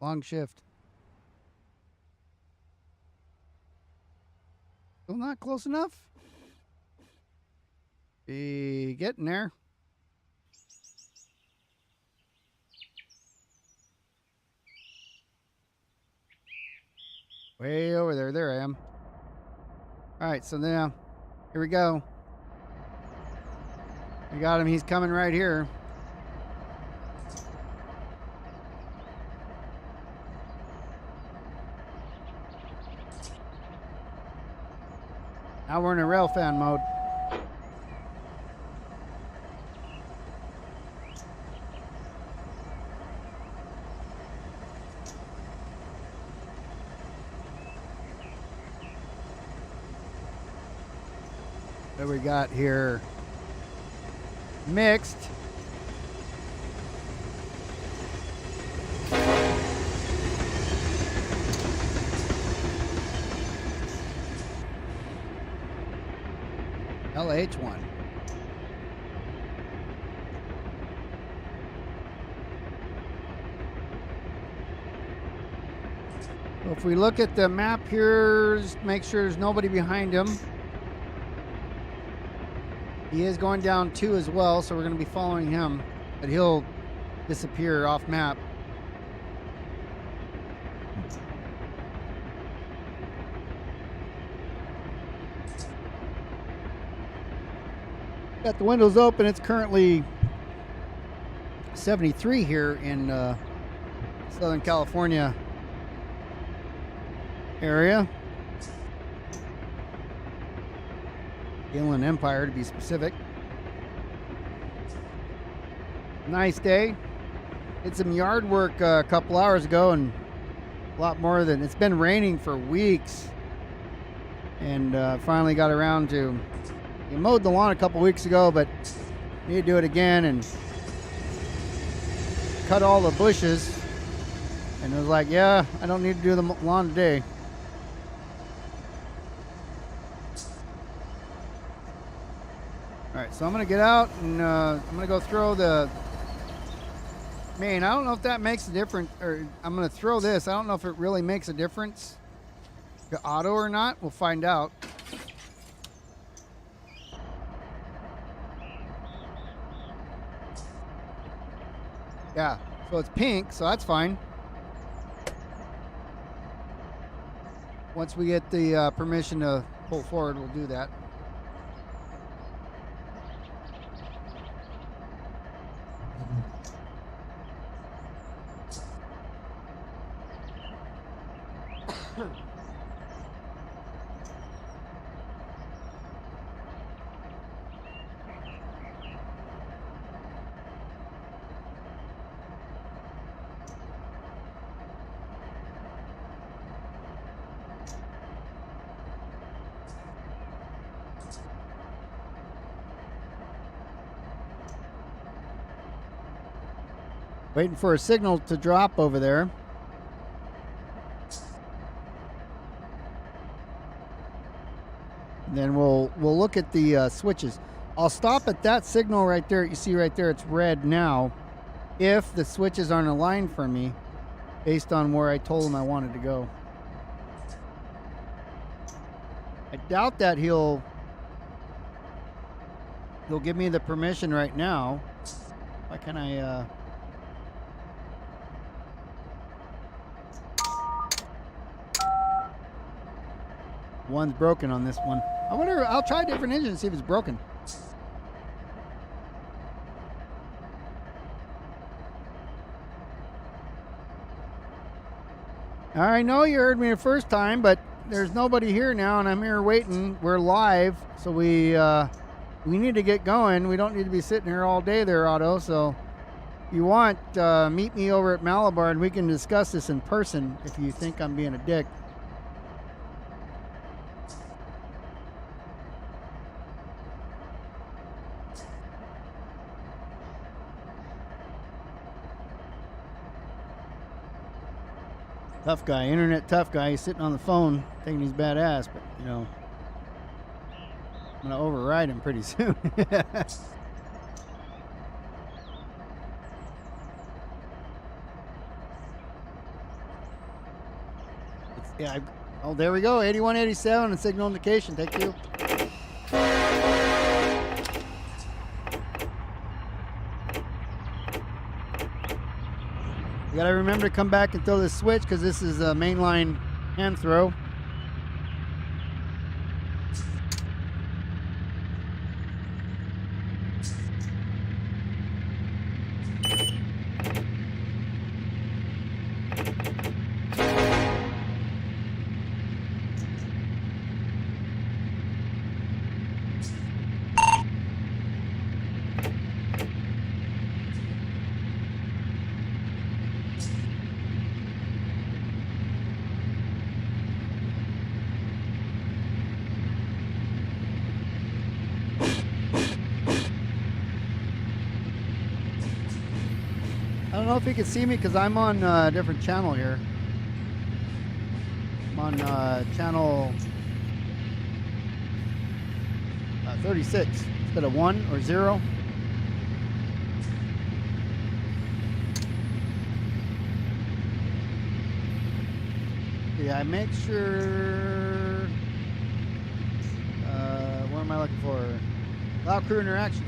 long shift. Still not close enough. Be getting there. Way over there. There I am. All right, so now, here we go. I got him. He's coming right here. Now we're in a rail fan mode. What we got here? Mixed. LH1. So if we look at the map here, just make sure there's nobody behind him. He is going down 2 as well, so we're going to be following him, but he'll disappear off map. Got the windows open. It's currently 73 here in Southern California area. Inland Empire, to be specific. Nice day. Did some yard work a couple hours ago, and a lot more than it's been raining for weeks. And finally got around to. We mowed the lawn a couple weeks ago, but need to do it again and cut all the bushes. And it was like, yeah, I don't need to do the lawn today. Alright, so I'm going to get out and I'm going to go throw the main. I don't know if that makes a difference, or I'm going to throw this. I don't know if it really makes a difference to auto or not. We'll find out. Yeah, so it's pink, so that's fine. Once we get the permission to pull forward, we'll do that. Waiting for a signal to drop over there. And then we'll look at the switches. I'll stop at that signal right there. You see right there, it's red now. If the switches aren't aligned for me, based on where I told him I wanted to go. I doubt that he'll give me the permission right now. Why can't I? One's broken on this one. I wonder, I'll try a different engine and see if it's broken. I know you heard me the first time, but there's nobody here now, and I'm here waiting. We're live, so we need to get going. We don't need to be sitting here all day there, Otto. So if you want, meet me over at Malabar, and we can discuss this in person if you think I'm being a dick. Tough guy, internet tough guy. He's sitting on the phone thinking he's badass, but you know, I'm gonna override him pretty soon. Yeah. Oh, there we go. 8187 and signal indication. Thank you. You gotta remember to come back and throw this switch because this is a mainline hand throw. know if you can see me because I'm on a different channel here. I'm on channel 36 instead of 1 or 0. Yeah, I make sure. What am I looking for? Allow crew interaction.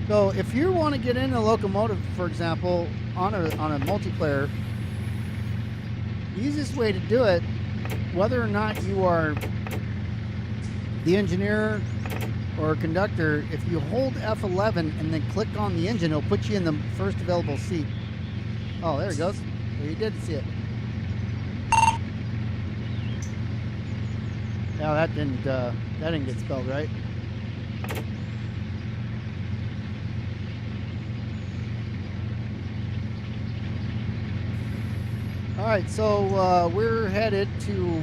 So if you want to get into a locomotive, for example, on a multiplayer, the easiest way to do it, whether or not you are the engineer or conductor, if you hold F11 and then click on the engine, it'll put you in the first available seat. Oh, there it goes. Well, you did see it. Yeah, that didn't get spelled right. All right, so we're headed to.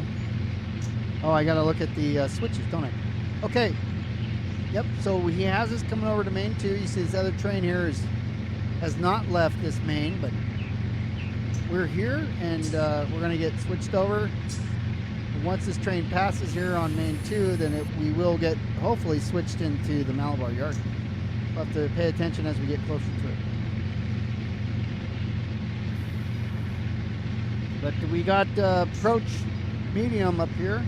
Oh, I gotta look at the switches, don't I? Okay. Yep. So he has us coming over to main 2. You see this other train here has not left this main, but we're here and we're gonna get switched over. Once this train passes here on main 2, then we will get hopefully switched into the Malabar Yard. We'll have to pay attention as we get closer to it. But we got approach medium up here.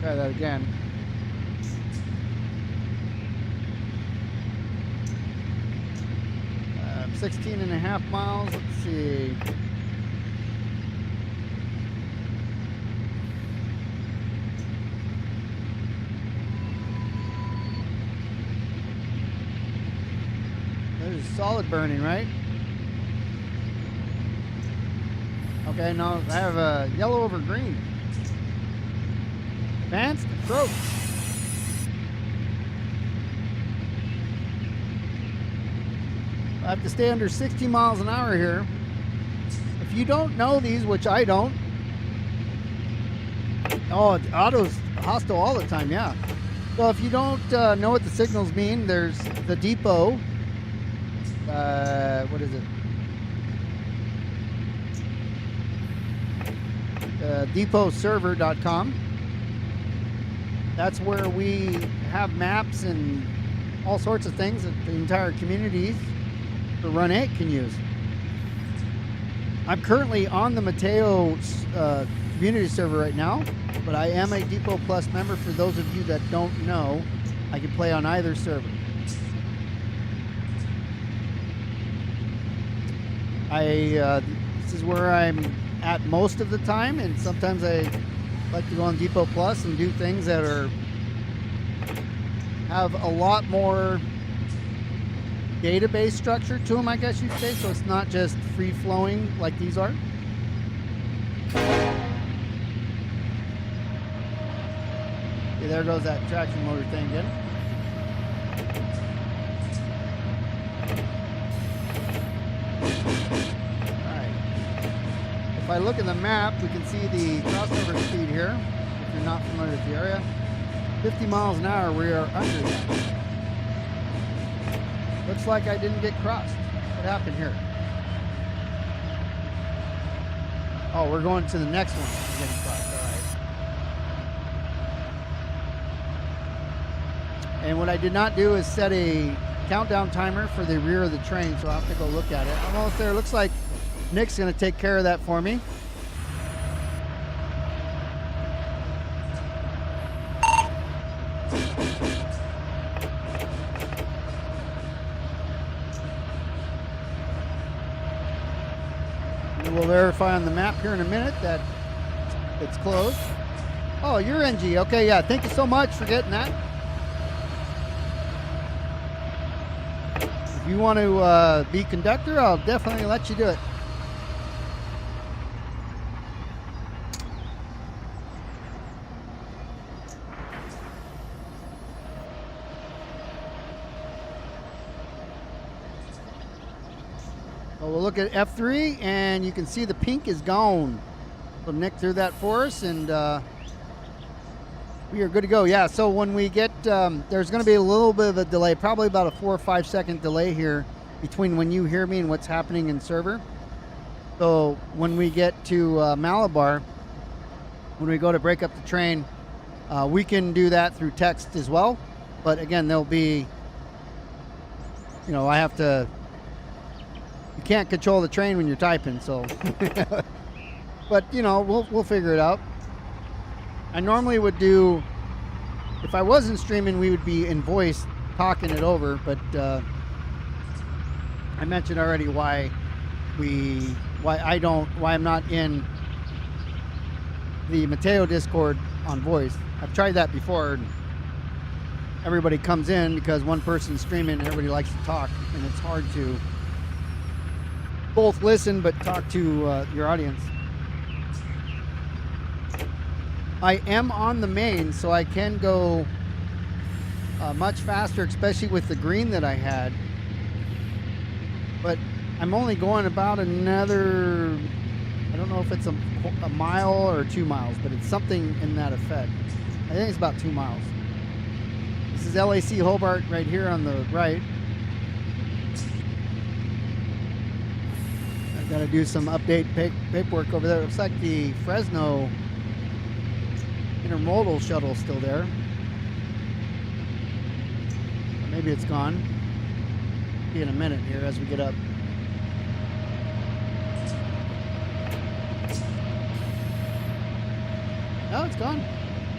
Try that again. 16.5 miles. Let's see. There's solid burning, right? Okay, now I have a yellow over green. Advanced approach. I have to stay under 60 miles an hour here. If you don't know these, which I don't. Oh, auto's hostile all the time, yeah. So if you don't know what the signals mean, there's the depot. What is it? Depotserver.com. That's where we have maps and all sorts of things that the entire community for Run 8 can use. I'm currently on the Mateo community server right now, but I am a depotplus member. For those of you that don't know, I can play on either server. This is where I'm at most of the time, and sometimes I like to go on depotplus and do things that have a lot more database structure to them, I guess you'd say, so it's not just free-flowing like these are. Okay, there goes that traction motor thing again. Alright. If I look at the map, we can see the crossover speed here, if you're not familiar with the area. 50 miles an hour, we are under that. Looks like I didn't get crossed. What happened here? Oh, we're going to the next one. I'm getting crossed. All right. And what I did not do is set a countdown timer for the rear of the train, so I'll have to go look at it. I'm almost there. Looks like Nick's going to take care of that for me. We'll verify on the map here in a minute that it's closed. Oh, you're NG. Okay, yeah. Thank you so much for getting that. If you want to be conductor, I'll definitely let you do it. We'll look at F3 and you can see the pink is gone. So Nick threw that for us, and We are good to go. Yeah, so when we get, there's going to be a little bit of a delay, probably about a 4 or 5 second delay here between when you hear me and what's happening in server. So when we get to Malabar, when we go to break up the train, we can do that through text as well. But again, there'll be, you know, I have to, you can't control the train when you're typing, so. But, you know, we'll figure it out. I normally would do, if I wasn't streaming, we would be in voice talking it over, but I mentioned already why I'm not in the Mateo Discord on voice. I've tried that before, and everybody comes in because one person's streaming and everybody likes to talk, and it's hard to both listen but talk to your audience. I am on the main, so I can go much faster, especially with the green that I had. But I'm only going about another, I don't know if it's a mile or 2 miles, but it's something in that effect. I think it's about 2 miles. This is LAC Hobart right here on the right. I've got to do some update paperwork over there. It looks like the Fresno intermodal shuttle still there. Or maybe it's gone. Be in a minute here as we get up. No, it's gone.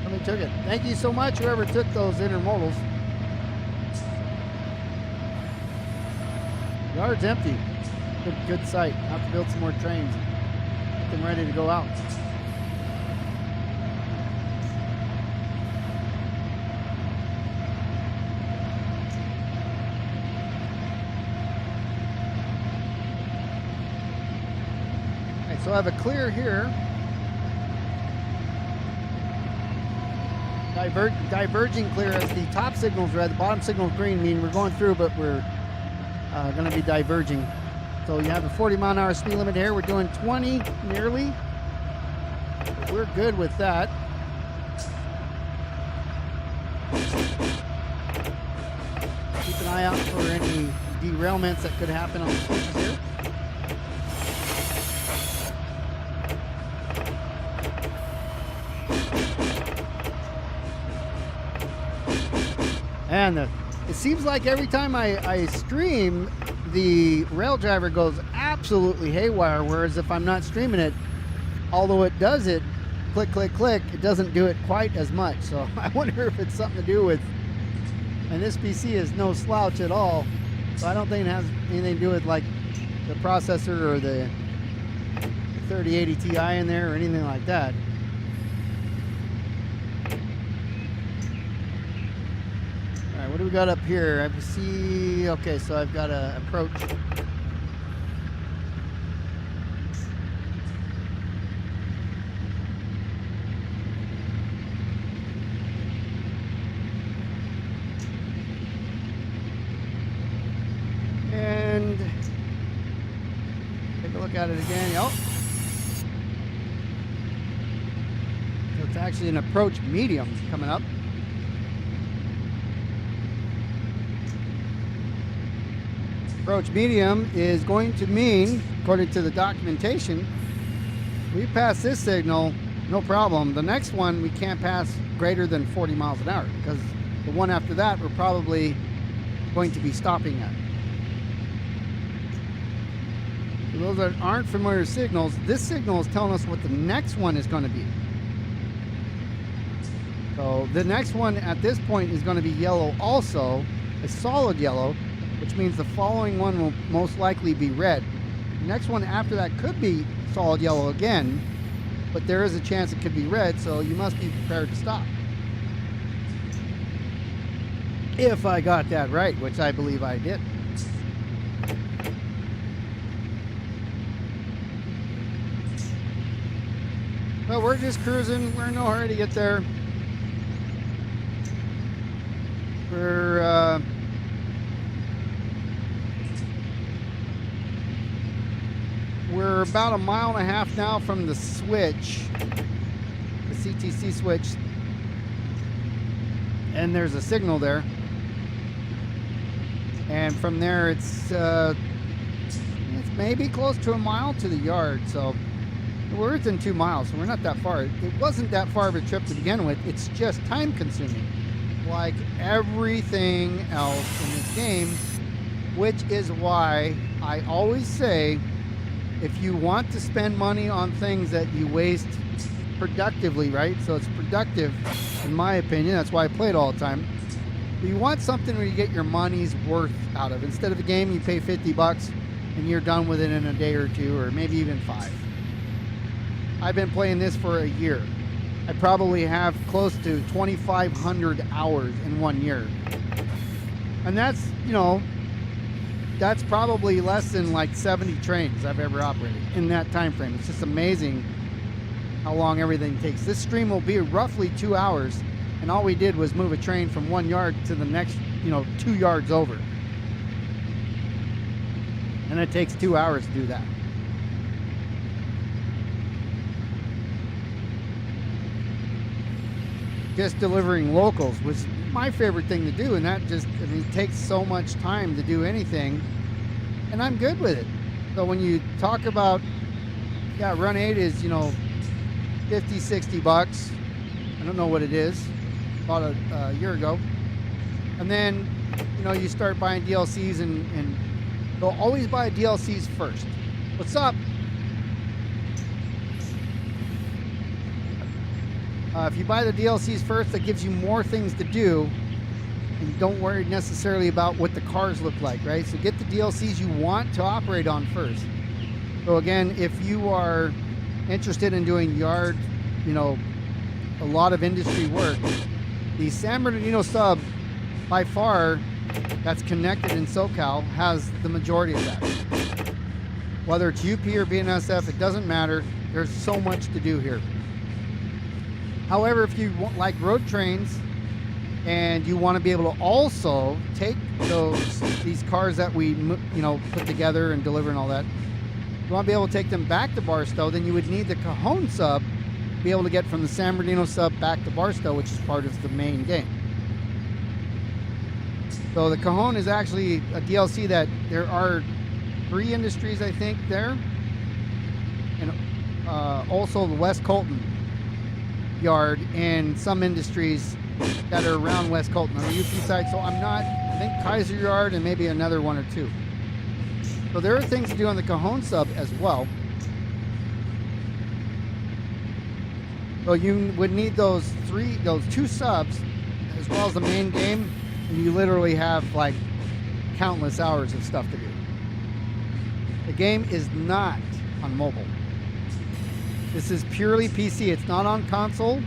Somebody took it. Thank you so much, whoever took those intermodals. Yard's empty. Good site. Have to build some more trains. Get them ready to go out. So I have a clear here. Diverging clear as the top signal's red, the bottom signal's green, meaning we're going through, but we're going to be diverging. So you have a 40-mile-an-hour speed limit here. We're doing 20 nearly. We're good with that. Keep an eye out for any derailments that could happen on the switches here. And it seems like every time I stream, the rail driver goes absolutely haywire, whereas if I'm not streaming it, although it does it, click, click, click, it doesn't do it quite as much. So I wonder if it's something to do with, and this PC is no slouch at all, so I don't think it has anything to do with like the processor or the 3080 Ti in there or anything like that. What do we got up here? I see, okay, so I've got an approach. And take a look at it again. Yep. So it's actually an approach medium coming up. Approach medium is going to mean, according to the documentation, we pass this signal, no problem. The next one we can't pass greater than 40 miles an hour because the one after that we're probably going to be stopping at. For those that aren't familiar with signals, this signal is telling us what the next one is going to be. So the next one at this point is going to be yellow also, a solid yellow, which means the following one will most likely be red. The next one after that could be solid yellow again, but there is a chance it could be red, so you must be prepared to stop. If I got that right, which I believe I did. Well, we're just cruising. We're in no hurry to get there. We're about a mile and a half now from the switch, the CTC switch. and there's a signal there. And from there, it's maybe close to a mile to the yard. So we're within 2 miles, so we're not that far. It wasn't that far of a trip to begin with. It's just time consuming, like everything else in this game, which is why I always say, if you want to spend money on things that you waste productively, right? So it's productive, in my opinion. That's why I play it all the time. But you want something where you get your money's worth out of. Instead of a game you pay $50 and you're done with it in a day or two, or maybe even 5. I've been playing this for a year. I probably have close to 2,500 hours in 1 year. And that's, you know, that's probably less than like 70 trains I've ever operated in that time frame. It's just amazing how long everything takes. This stream will be roughly 2 hours, and all we did was move a train from 1 yard to the next, you know, 2 yards over. And it takes 2 hours to do that. Just delivering locals was my favorite thing to do, and that just, I mean, it takes so much time to do anything, and I'm good with it. So when you talk about, yeah, run 8 is, you know, 50, 60 bucks. I don't know what it is. Bought it a year ago. And then, you know, you start buying DLCs, and they'll always buy DLCs first. What's up? If you buy the DLCs first, that gives you more things to do, and don't worry necessarily about what the cars look like, right? So get the DLCs you want to operate on first. So again, if you are interested in doing yard, you know, a lot of industry work, the San Bernardino sub, by far, that's connected in SoCal, has the majority of that. Whether it's UP or BNSF, it doesn't matter. There's so much to do here. However, if you want, like road trains, and you want to be able to also take these cars that we, you know, put together and deliver and all that, you want to be able to take them back to Barstow, then you would need the Cajon sub to be able to get from the San Bernardino sub back to Barstow, which is part of the main game. So the Cajon is actually a DLC that there are 3 industries, I think, there, and also the West Colton yard and some industries that are around West Colton on the UP side. So I'm not, I think Kaiser Yard and maybe another 1 or 2. So there are things to do on the Cajon sub as well. So you would need those 2 subs as well as the main game, and you literally have like countless hours of stuff to do. The game is not on mobile. This is purely PC. It's not on console.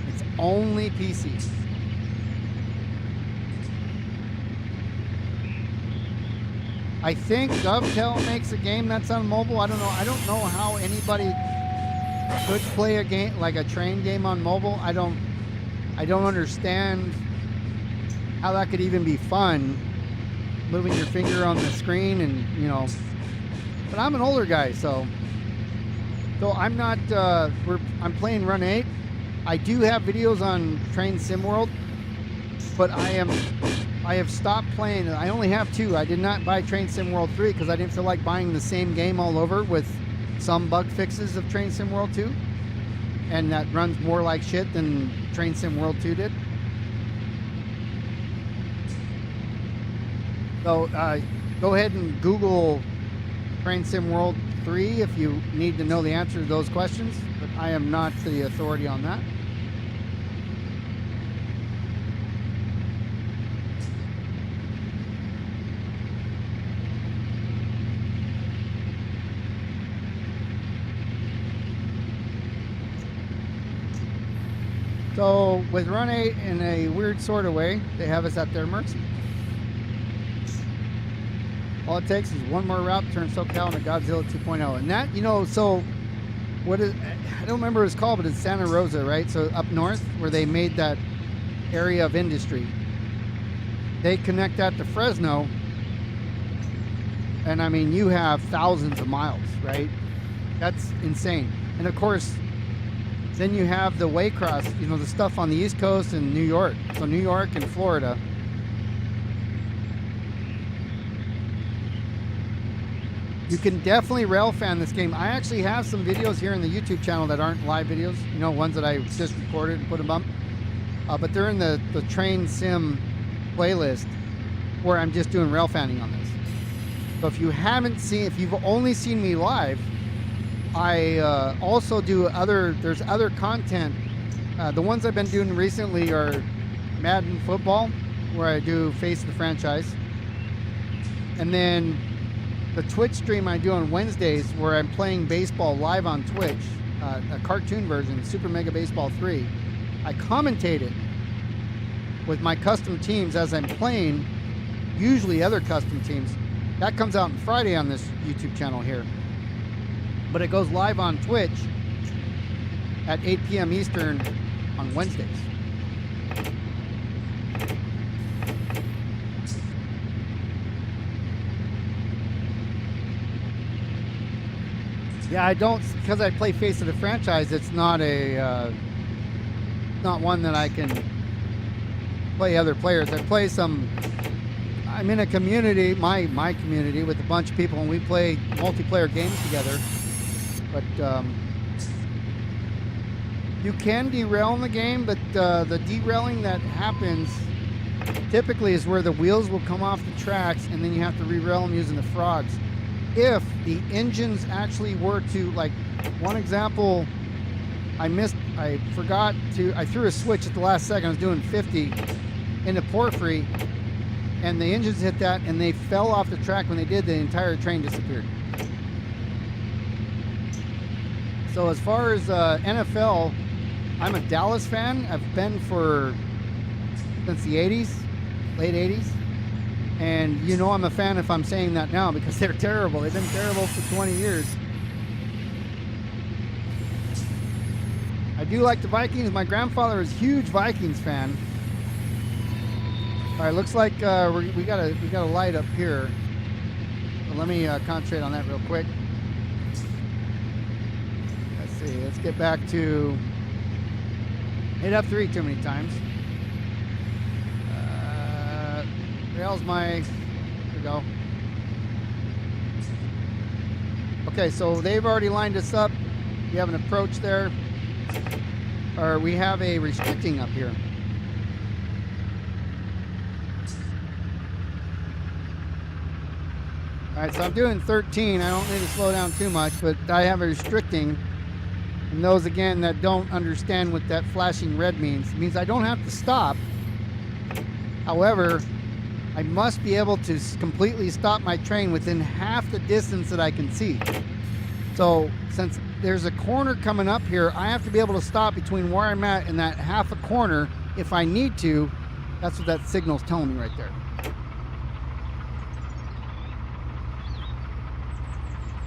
It's only PC. I think Dovetail makes a game that's on mobile. I don't know. I don't know how anybody could play a game like a train game on mobile. I don't understand how that could even be fun, moving your finger on the screen, and you know. But I'm an older guy, so I'm not. I'm playing Run 8. I do have videos on Train Sim World, but I have stopped playing. I only have 2. I did not buy Train Sim World 3 because I didn't feel like buying the same game all over with some bug fixes of Train Sim World 2, and that runs more like shit than Train Sim World 2 did. So go ahead and Google Train Sim World 3 if you need to know the answer to those questions, but I am not the authority on that. So with Run 8, in a weird sort of way, they have us at their mercy. All it takes is one more route to turn SoCal into Godzilla 2.0. And that, you know, so what is, I don't remember what it's called, but it's Santa Rosa, right? So up north where they made that area of industry. They connect that to Fresno. And I mean, you have thousands of miles, right? That's insane. And of course, Then you have the Waycross, you know, the stuff on the East Coast and New York. So New York and Florida. You can definitely rail fan this game. I actually have some videos here in the YouTube channel that aren't live videos, you know, ones that I just recorded and put them up. But they're in the Train Sim playlist where I'm just doing rail fanning on this. So if you haven't seen, if you've only seen me live, I also do there's other content. The ones I've been doing recently are Madden football, where I do face of the franchise. And then the Twitch stream I do on Wednesdays, where I'm playing baseball live on Twitch, a cartoon version, Super Mega Baseball 3. I commentate it with my custom teams as I'm playing, usually other custom teams. That comes out on Friday on this YouTube channel here. But it goes live on Twitch at 8 p.m. Eastern on Wednesdays. Yeah, I don't, because I play face of the franchise, it's not not one that I can play other players. I play some, I'm in a community, my community, with a bunch of people, and we play multiplayer games together. But you can derail in the game, but the derailing that happens typically is where the wheels will come off the tracks, and then you have to re-rail them using the frogs. If the engines actually were to, like, one example, I threw a switch at the last second. I was doing 50 into porphyry, and the engines hit that, and they fell off the track. When they did, the entire train disappeared. So as far as NFL, I'm a Dallas fan. I've been since the 80s, late 80s. And you know I'm a fan if I'm saying that now, because they're terrible. They've been terrible for 20 years. I do like the Vikings. My grandfather is a huge Vikings fan. All right, looks like we got a light up here. So let me concentrate on that real quick. Let's see. Let's get back to hit up 3 too many times. Rails there we go. Okay, so they've already lined us up. We have an approach there, or we have a restricting up here. All right, so I'm doing 13. I don't need to slow down too much, but I have a restricting. And those, again, that don't understand what that flashing red means, it means I don't have to stop. However, I must be able to completely stop my train within half the distance that I can see. So since there's a corner coming up here, I have to be able to stop between where I'm at and that half a corner if I need to. That's what that signal's telling me right there.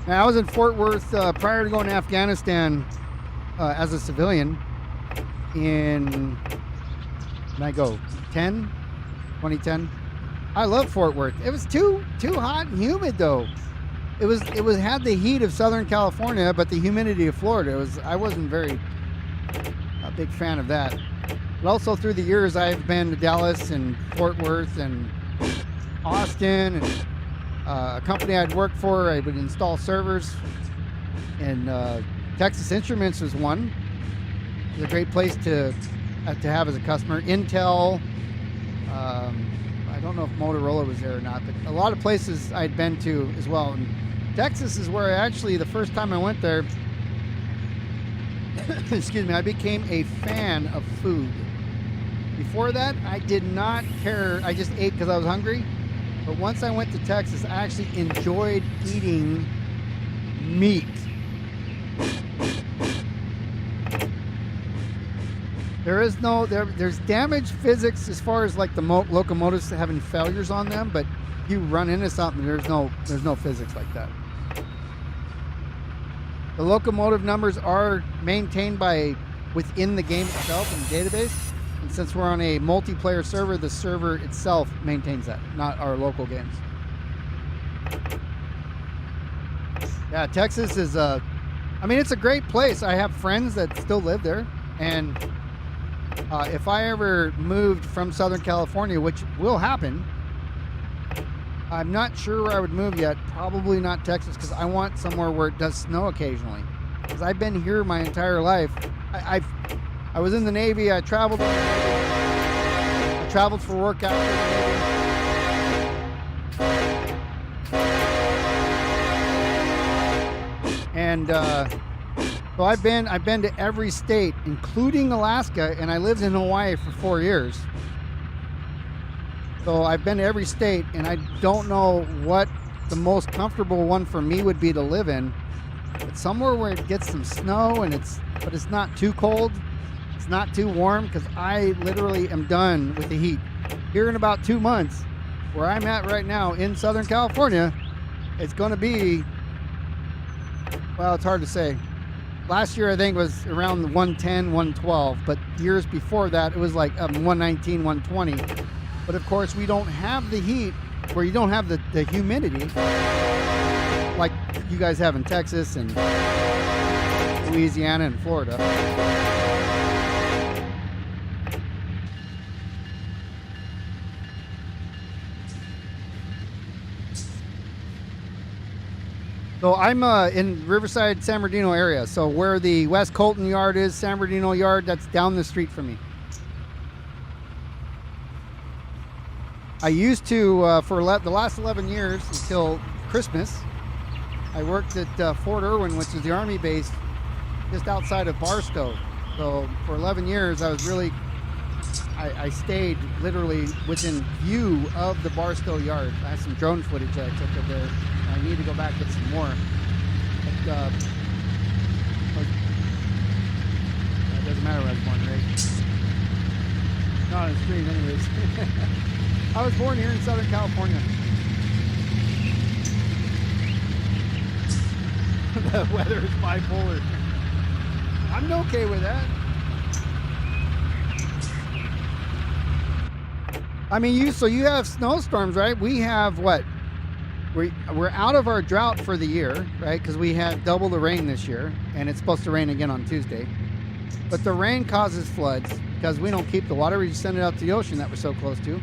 Now, I was in Fort Worth prior to going to Afghanistan as a civilian in, when I go, 2010. I love Fort Worth. It was too hot and humid though. It had the heat of Southern California, but the humidity of Florida. I wasn't a big fan of that. But also through the years, I've been to Dallas and Fort Worth and Austin, and a company I'd worked for, I would install servers, and Texas Instruments was one. It was a great place to have as a customer. Intel. I don't know if Motorola was there or not, but a lot of places I'd been to as well. And Texas is where the first time I went there, excuse me, I became a fan of food. Before that, I did not care. I just ate because I was hungry. But once I went to Texas, I actually enjoyed eating meat. There's damaged physics as far as like the locomotives having failures on them, but if you run into something, there's no physics like that. The locomotive numbers are maintained within the game itself in the database, and since we're on a multiplayer server, the server itself maintains that, not our local games. Yeah, Texas is I mean, it's a great place. I have friends that still live there, and if I ever moved from Southern California, which will happen, I'm not sure where I would move yet. Probably not Texas, because I want somewhere where it does snow occasionally. Because I've been here my entire life. I was in the Navy. I traveled for work after the Navy. And so I've been to every state, including Alaska, and I lived in Hawaii for 4 years. So I've been to every state, and I don't know what the most comfortable one for me would be to live in. But somewhere where it gets some snow, but it's not too cold, it's not too warm, because I literally am done with the heat. Here in about 2 months, where I'm at right now in Southern California, it's going to be, well, it's hard to say. Last year, I think, was around 110, 112, but years before that, it was like 119, 120. But of course, we don't have the heat, where you don't have the humidity like you guys have in Texas and Louisiana and Florida. So I'm in Riverside, San Bernardino area. So where the West Colton Yard is, San Bernardino Yard, that's down the street from me. I used to, for the last 11 years until Christmas, I worked at Fort Irwin, which is the Army base just outside of Barstow. So for 11 years, I stayed literally within view of the Barstow Yard. I have some drone footage that I took of there. I need to go back and get some more. But, it doesn't matter where I was born, right? Not on the stream anyways. I was born here in Southern California. The weather is bipolar. I'm okay with that. I mean, you have snowstorms, right? We have what? We're out of our drought for the year, right? Because we had double the rain this year, and it's supposed to rain again on Tuesday. But the rain causes floods because we don't keep the water. We just send it out to the ocean that we're so close to.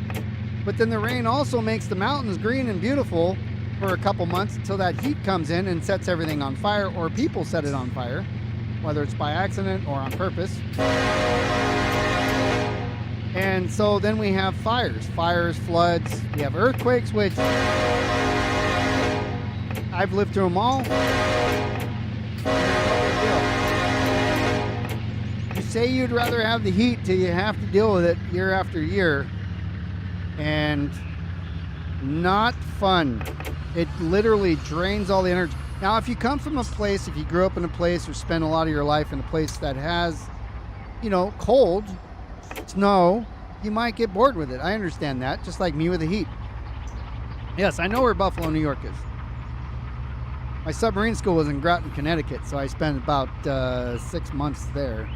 But then the rain also makes the mountains green and beautiful for a couple months until that heat comes in and sets everything on fire, or people set it on fire, whether it's by accident or on purpose. And so then we have fires, floods, we have earthquakes, which I've lived through them all. You say you'd rather have the heat till you have to deal with it year after year, and not fun. It literally drains all the energy. Now, if you come from a place, if you grew up in a place or spend a lot of your life in a place that has, cold, snow, you might get bored with it. I understand that, just like me with the heat. Yes, I know where Buffalo, New York is. My submarine school was in Groton, Connecticut, so I spent about 6 months there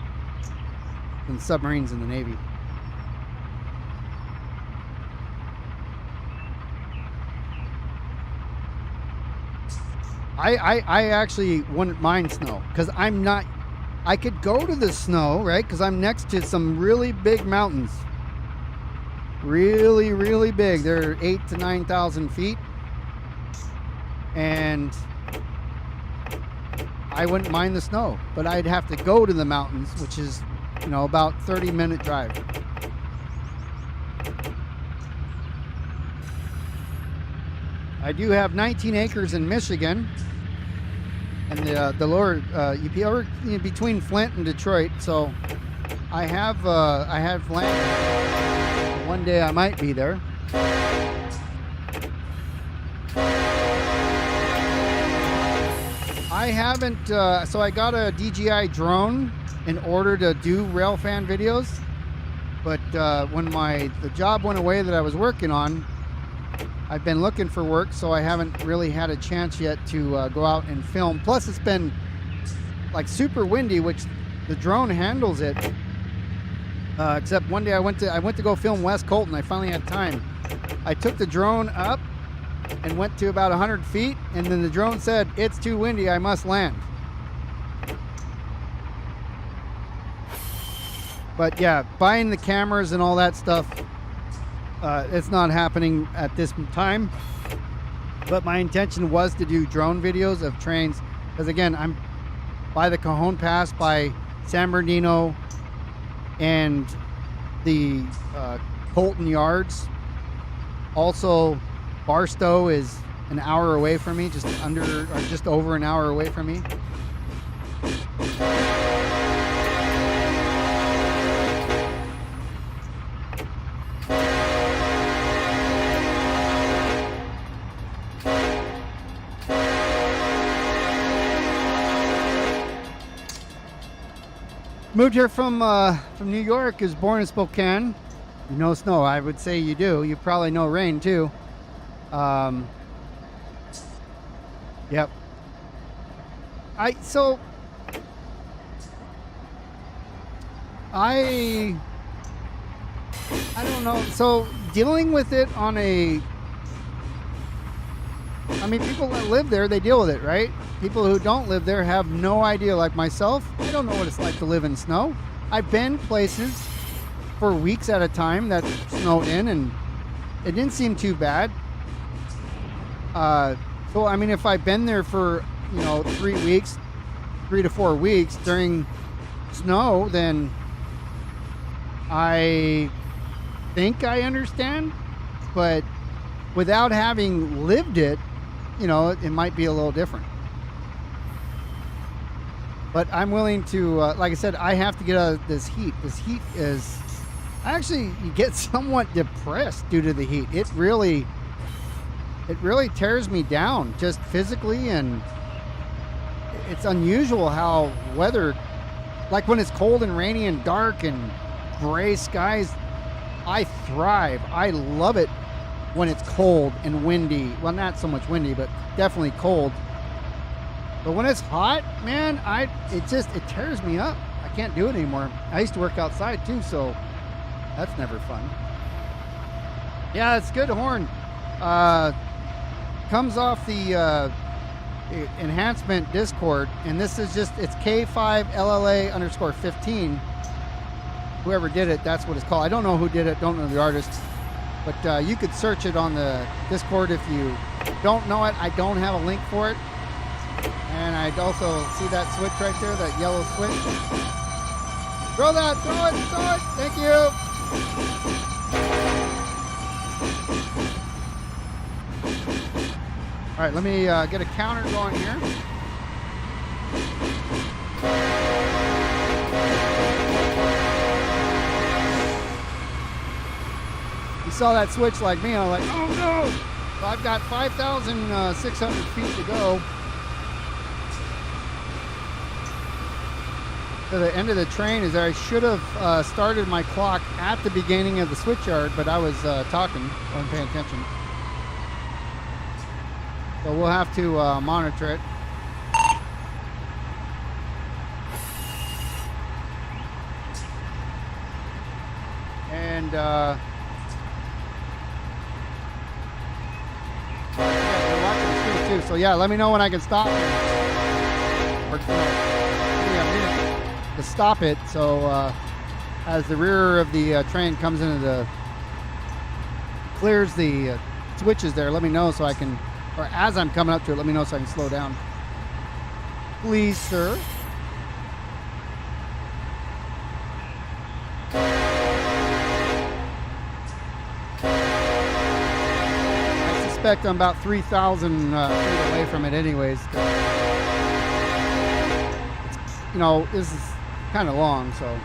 in submarines in the Navy. I actually wouldn't mind snow, because I could go to the snow, right? Because I'm next to some really big mountains. Really, really big. They're 8,000 to 9,000 feet. And I wouldn't mind the snow, but I'd have to go to the mountains, which is, about 30-minute drive. I do have 19 acres in Michigan, and the lower between Flint and Detroit. So I have land. One day I might be there. I haven't. So I got a DJI drone in order to do railfan videos, but when the job went away that I was working on, I've been looking for work, so I haven't really had a chance yet to go out and film. Plus, it's been like super windy, which the drone handles it. Except one day I went to go film West Colton. I finally had time. I took the drone up and went to about 100 feet, and then the drone said, "It's too windy, I must land." But yeah, buying the cameras and all that stuff, it's not happening at this time. But my intention was to do drone videos of trains, because again, I'm by the Cajon Pass, by San Bernardino, and the Colton Yards. Also, Barstow is an hour away from me, just over an hour away from me. Moved here from New York. Was born in Spokane. You know snow. I would say you do. You probably know rain too. Yep. I don't know. So dealing with it on a, I mean, people that live there, they deal with it, right? People who don't live there have no idea. Like myself, I don't know what it's like to live in snow. I've been places for weeks at a time that snowed in, and it didn't seem too bad. So I mean, if I've been there for 3 to 4 weeks during snow, then I think I understand. But without having lived it, it might be a little different. But I'm willing to, like I said, I have to get out of this heat. This heat is, you get somewhat depressed due to the heat. It really tears me down, just physically, and it's unusual how weather, like when it's cold and rainy and dark and gray skies, I thrive. I love it when it's cold and windy. Well, not so much windy, but definitely cold. But when it's hot, man, it tears me up. I can't do it anymore. I used to work outside too, so that's never fun. Yeah, it's good horn. Comes off the enhancement Discord, and this is it's K5LLA_15. Whoever did it, that's what it's called. I don't know who did it, don't know the artist, but you could search it on the Discord if you don't know it. I don't have a link for it. And I also see that switch right there, that yellow switch. Throw it. Thank you. All right, let me get a counter going here. You saw that switch like me, I'm like, oh no! So I've got 5,600 feet to go to the end of the train. Is I should have started my clock at the beginning of the switch yard, but I was talking, wasn't paying attention. So we'll have to monitor it. And they're watching the street too. So yeah, let me know when I can stop. Or give me a minute to stop it. So as the rear of the train comes into clears the switches there, let me know so I can. Or as I'm coming up to it, let me know so I can slow down. Please, sir. I suspect I'm about 3,000 feet away from it anyways. This is kind of long, so.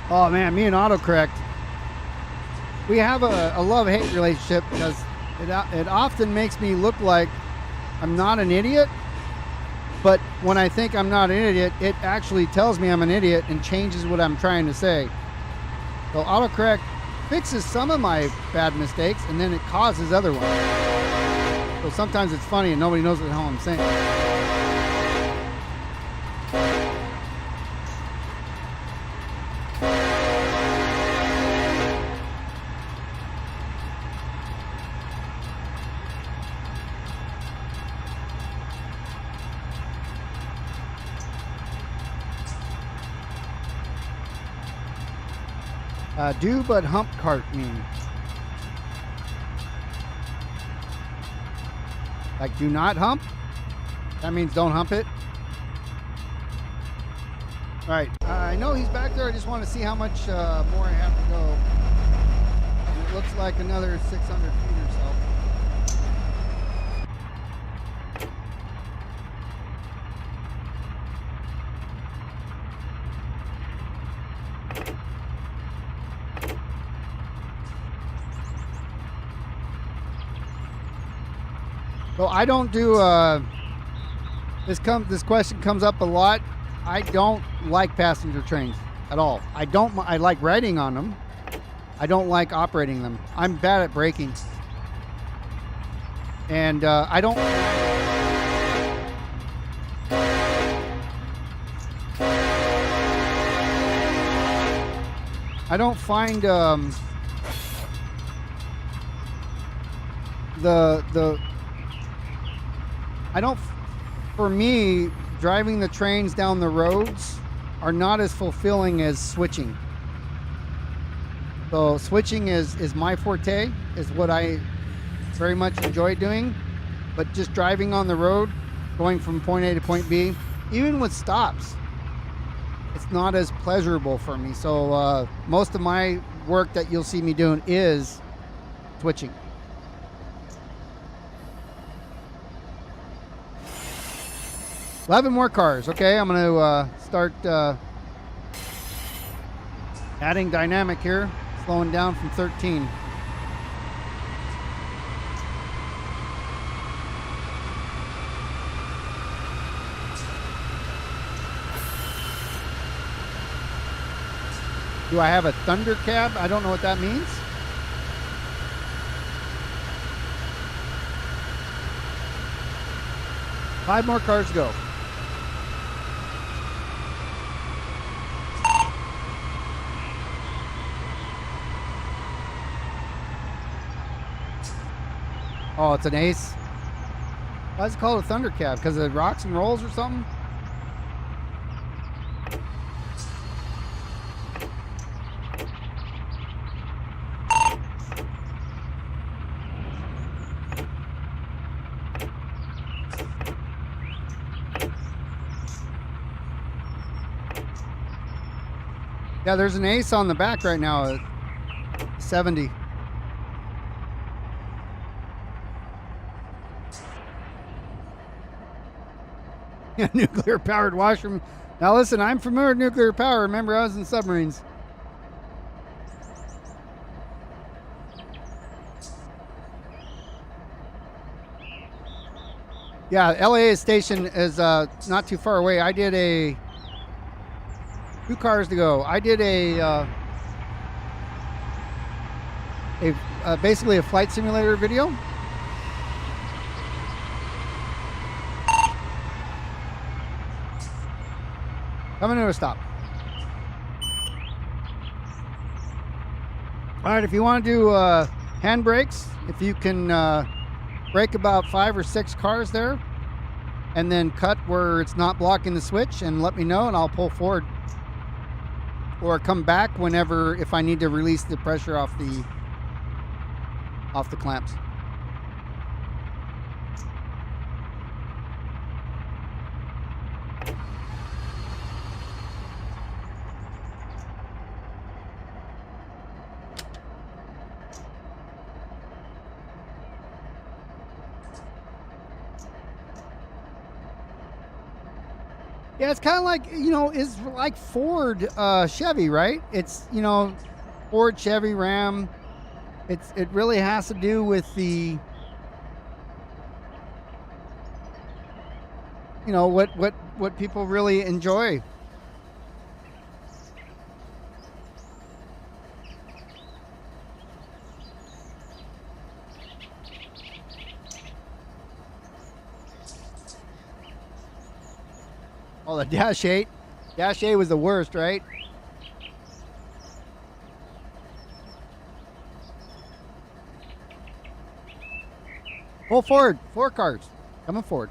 Oh man, me and autocorrect. We have a love-hate relationship because it often makes me look like I'm not an idiot, but when I think I'm not an idiot, it actually tells me I'm an idiot and changes what I'm trying to say. So autocorrect fixes some of my bad mistakes and then it causes other ones. So sometimes it's funny and nobody knows what the hell I'm saying. Do but hump cart mean? Like do not hump? That means don't hump it. All right, I know he's back there. I just want to see how much more I have to go. And it looks like another 600 feet or so. So I don't do, this question comes up a lot. I don't like passenger trains at all. I like riding on them. I don't like operating them. I'm bad at braking. And I don't find for me, driving the trains down the roads are not as fulfilling as switching. So switching is my forte, is what I very much enjoy doing. But just driving on the road, going from point A to point B, even with stops, it's not as pleasurable for me. So most of my work that you'll see me doing is switching. $11 more cars. Okay, I'm going to start adding dynamic here, slowing down from 13. Do I have a Thunder cab? I don't know what that means. Five more cars to go. Oh, it's an Ace. Why is it called a Thunder cab? Because it rocks and rolls or something? Yeah, there's an Ace on the back right now at 70. Yeah, nuclear powered washroom. Now listen, I'm familiar with nuclear power. Remember, I was in submarines. Yeah, LA station is not too far away. I did a 2 cars to go. I did basically a flight simulator video. Coming to a stop. All right, if you want to do hand brakes, if you can brake about 5 or 6 cars there, and then cut where it's not blocking the switch, and let me know, and I'll pull forward. Or come back whenever, if I need to release the pressure off the clamps. Yeah, it's kind of like, it's like Ford, Chevy, right? It's, Ford, Chevy, Ram. It really has to do with the, what people really enjoy. Oh, the Dash 8. Dash 8 was the worst, right? Pull forward. 4 cars. Coming forward.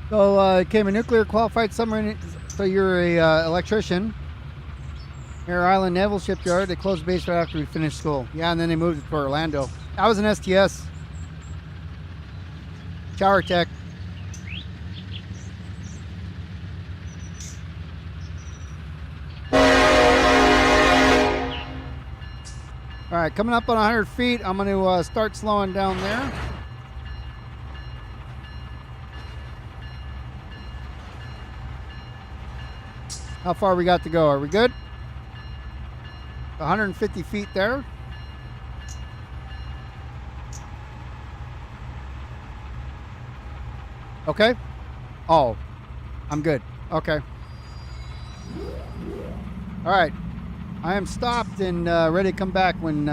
So came a nuclear qualified submarine. So you're a electrician. Air Island Naval Shipyard. They closed base right after we finished school. Yeah, and then they moved it to Orlando. I was an STS. Shower tech. All right, coming up on 100 feet, I'm going to start slowing down there. How far we got to go? Are we good? 150 feet there. Okay. Oh, I'm good. Okay. All right. I am stopped and ready to come back when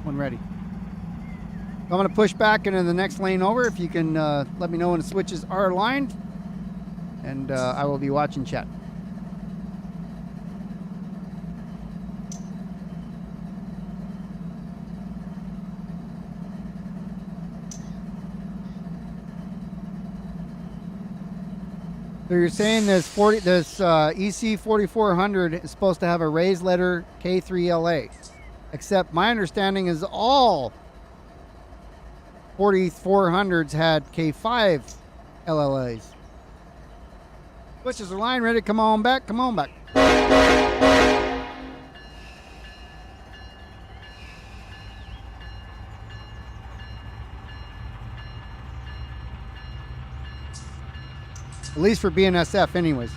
ready. I'm going to push back into the next lane over. If you can let me know when the switches are aligned, and I will be watching chat. So you're saying this EC 4400 is supposed to have a raised letter K3LA, except my understanding is all 4400s had K5 LLAs. Switches are line ready. Come on back. Come on back. At least for BNSF anyways.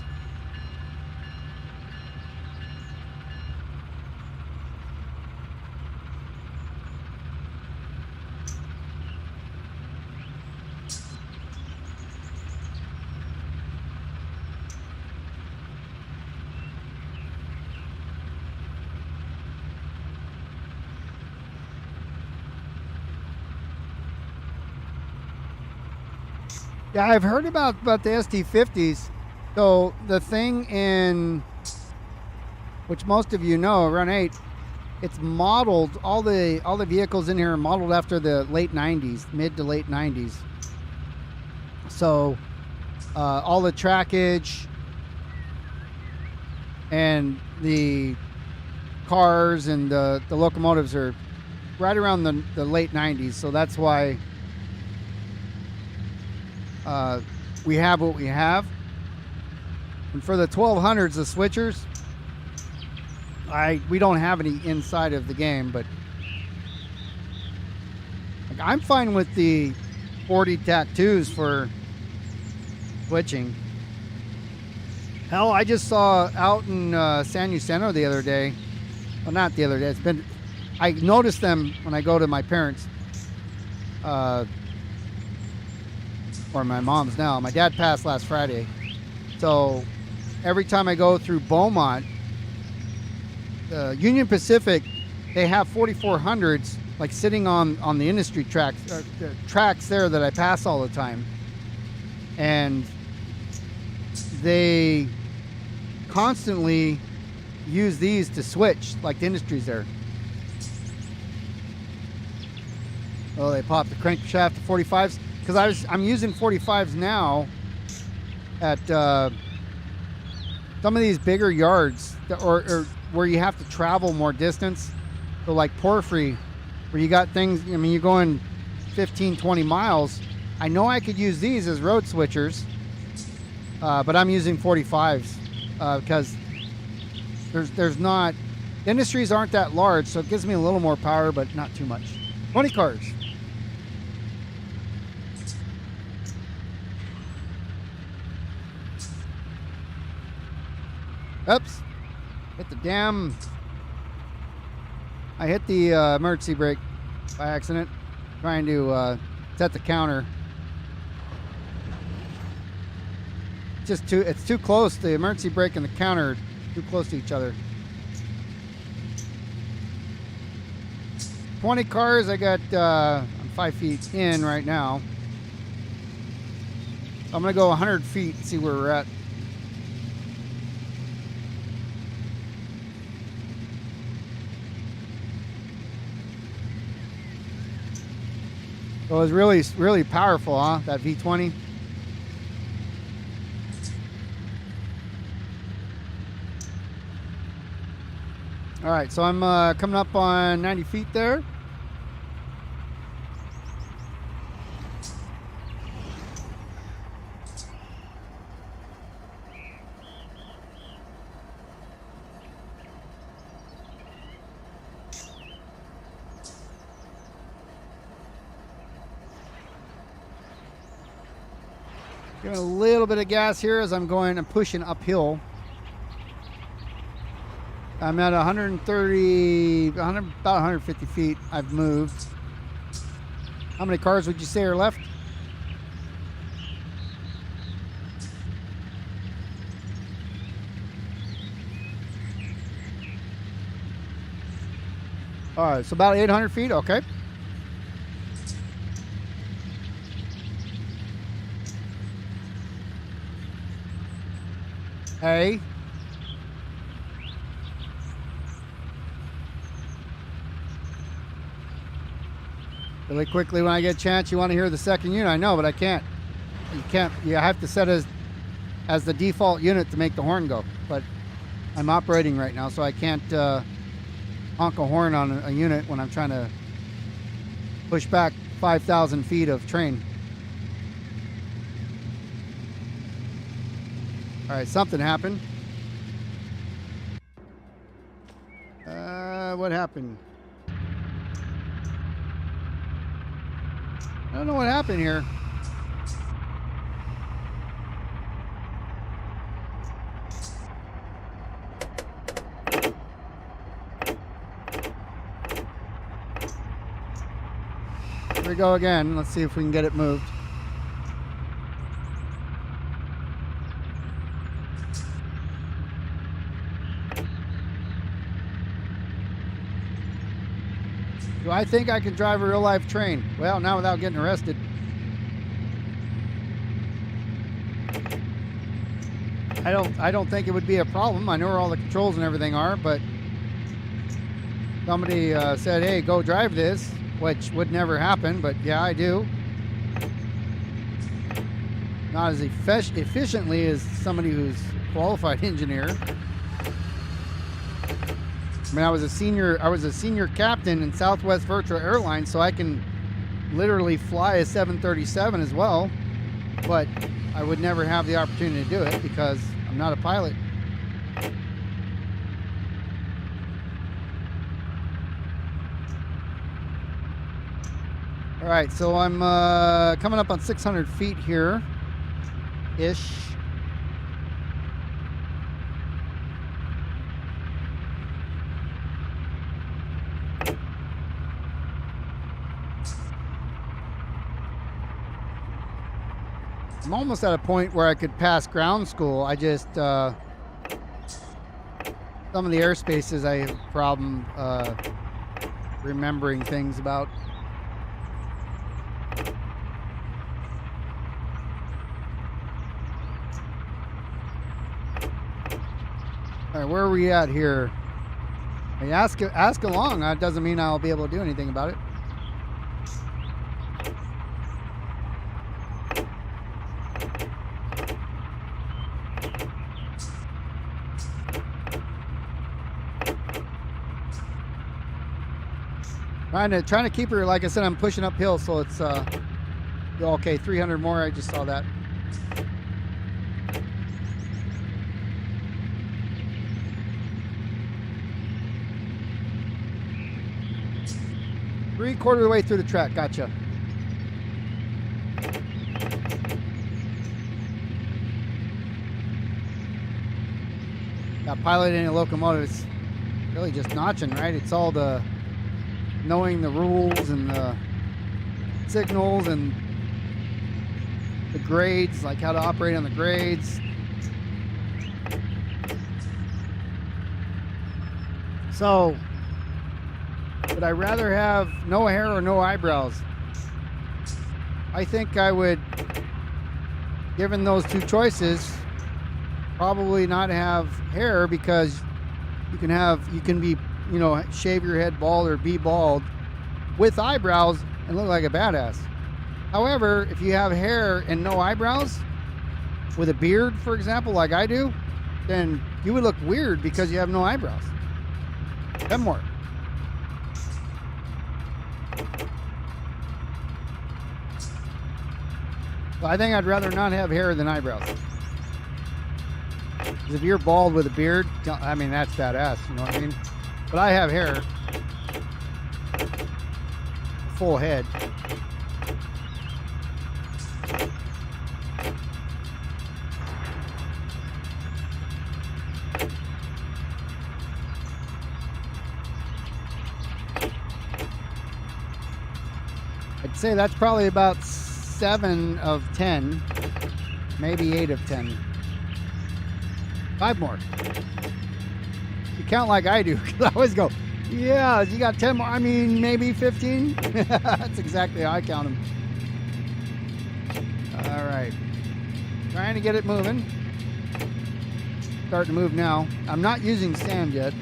Yeah, I've heard about the ST50s. So the thing in, which most of you know, Run 8, it's modeled, all the vehicles in here are modeled after the late 90s, mid to late 90s. So all the trackage and the cars and the locomotives are right around the late 90s. So that's why we have what we have. And for the 1200s, the switchers, we don't have any inside of the game, but like, I'm fine with the 40 tattoos for switching. Hell, I just saw out in San Jacinto the other day. Well, not the other day. I noticed them when I go to my parents. Or my mom's now. My dad passed last Friday. So every time I go through Beaumont, Union Pacific, they have 4400s like sitting on the industry tracks there that I pass all the time. And they constantly use these to switch, like the industry's there. Oh, they popped the crankshaft to 45s. Because I'm using 45s now at some of these bigger yards or where you have to travel more distance. So like Porphyry, where you got things, I mean, you're going 15, 20 miles. I know I could use these as road switchers, but I'm using 45s because there's not, industries aren't that large, so it gives me a little more power, but not too much. 20 cars. Oops, hit the damn, I hit the emergency brake by accident, trying to set the counter. It's too close, the emergency brake and the counter are too close to each other. 20 cars, I got, I'm 5 feet in right now. I'm gonna go 100 feet and see where we're at. So it was really, really powerful, huh? That V20. All right, so I'm coming up on 90 feet there. Giving a little bit of gas here as I'm pushing uphill. I'm at about 150 feet I've moved. How many cars would you say are left? All right, so about 800 feet, okay. Hey. Really quickly when I get a chance, you want to hear the second unit. I know, but I can't. You can't. You have to set as the default unit to make the horn go. But I'm operating right now, so I can't honk a horn on a unit when I'm trying to push back 5,000 feet of train. All right, something happened. What happened? I don't know what happened here. Here we go again. Let's see if we can get it moved. Do I think I can drive a real-life train? Well, not without getting arrested. I don't think it would be a problem. I know where all the controls and everything are, but somebody said, hey, go drive this, which would never happen, but yeah, I do. Not as efficiently as somebody who's a qualified engineer. I mean, I was a senior captain in Southwest Virtual Airlines, so I can literally fly a 737 as well, but I would never have the opportunity to do it because I'm not a pilot. All right, so I'm coming up on 600 feet here-ish. I'm almost at a point where I could pass ground school. I just, some of the airspaces I have a problem remembering things about. All right, where are we at here? Hey, ask along. That doesn't mean I'll be able to do anything about it. Trying to keep her, like I said, I'm pushing uphill, so it's okay. 300 more. I just saw that. Three-quarter of the way through the track. Gotcha. Got piloting a locomotive. It's really just notching, right? It's all the knowing the rules and the signals and the grades, like how to operate on the grades. So, would I rather have no hair or no eyebrows? I think I would, given those two choices, probably not have hair, because you can be, you know, shave your head bald or be bald with eyebrows and look like a badass. However, if you have hair and no eyebrows, with a beard, for example, like I do, then you would look weird because you have no eyebrows. 10 more. Well, I think I'd rather not have hair than eyebrows. Because if you're bald with a beard, I mean, that's badass, you know what I mean? But I have hair. Full head. I'd say that's probably about 7 of 10, maybe 8 of 10. 5 more. You count like I do, because I always go, yeah, you got 10 more. I mean, maybe 15. That's exactly how I count them. All right. Trying to get it moving. Starting to move now. I'm not using sand yet.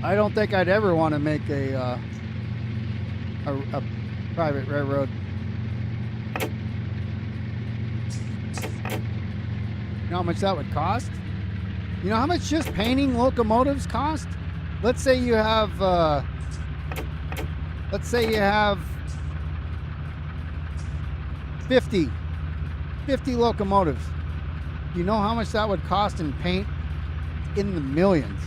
I don't think I'd ever want to make a private railroad. You know how much that would cost? You know how much just painting locomotives cost? Let's say you have 50 locomotives. You know how much that would cost in paint? In the millions.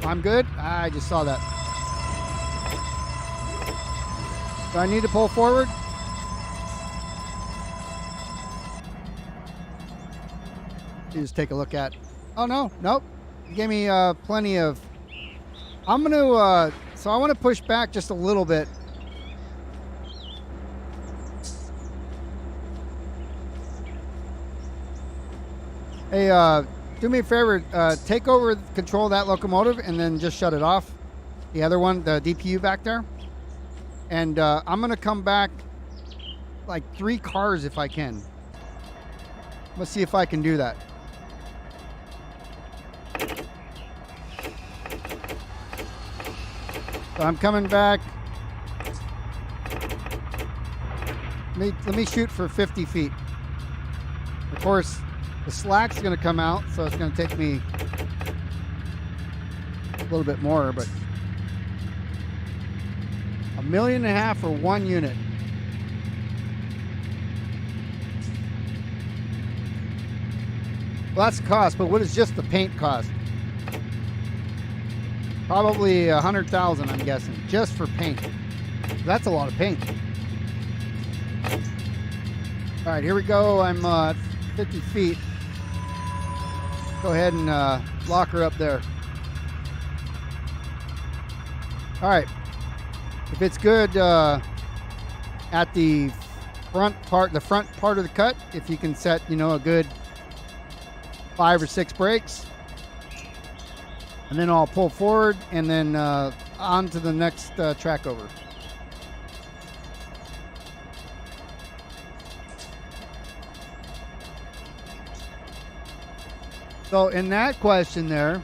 I'm good? I just saw that. Do I need to pull forward? You just take a look at. Oh no, nope. You gave me plenty of. I'm gonna. So I want to push back just a little bit. Hey, do me a favor. Take over control of that locomotive and then just shut it off. The other one, the DPU back there. And I'm gonna come back like 3 cars if I can. Let's see if I can do that. So I'm coming back. Let me shoot for 50 feet. Of course, the slack's going to come out, so it's going to take me a little bit more, but $1.5 million for 1 unit. Well, that's the cost, but what is just the paint cost? Probably $100,000, I'm guessing, just for paint. That's a lot of paint. All right, here we go. I'm 50 feet. Go ahead and lock her up there. All right. If it's good at the front part of the cut, if you can set, you know, a good 5 or 6 brakes, and then I'll pull forward and then on to the next track over. So in that question there,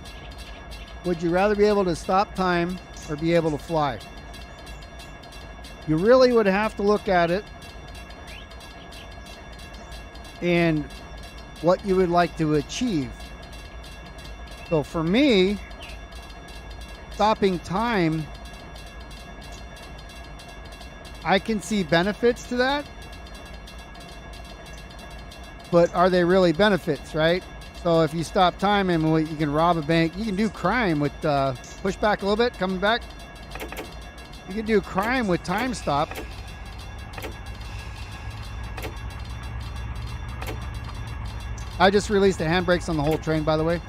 would you rather be able to stop time or be able to fly? You really would have to look at it and what you would like to achieve. So for me, stopping time, I can see benefits to that, but are they really benefits, right? So if you stop time and you can rob a bank, you can do crime with push back a little bit, coming back. You can do crime with time stop. I just released the handbrakes on the whole train, by the way.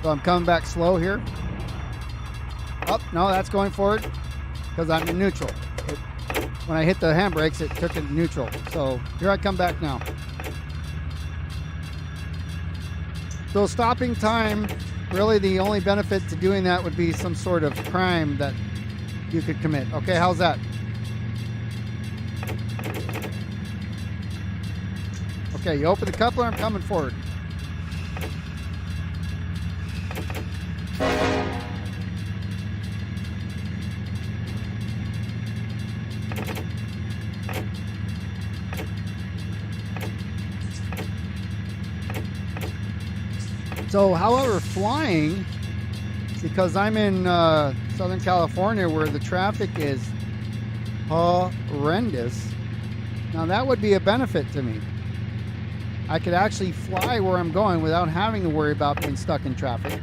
So I'm coming back slow here. Oh, no, that's going forward because I'm in neutral. When I hit the handbrakes, it took it neutral. So here I come back now. So stopping time, really the only benefit to doing that would be some sort of crime that you could commit. Okay, how's that? Okay, you open the coupler, I'm coming forward. So, however, flying, because I'm in Southern California where the traffic is horrendous, now that would be a benefit to me. I could actually fly where I'm going without having to worry about being stuck in traffic.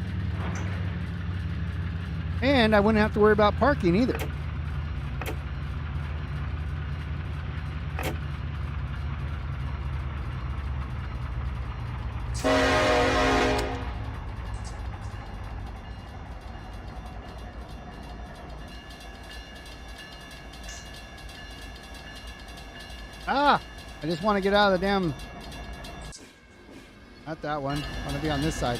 And I wouldn't have to worry about parking either. Ah! I just want to get out of the damn... Not that one. I want to be on this side.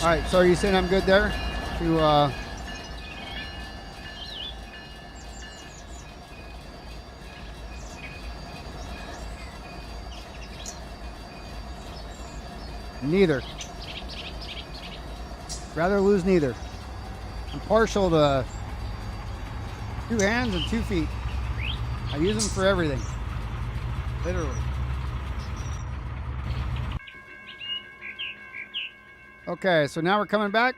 Alright, so are you saying I'm good there? To, Neither. Rather lose neither. I'm partial to 2 hands and 2 feet. I use them for everything. Literally. Okay, so now we're coming back.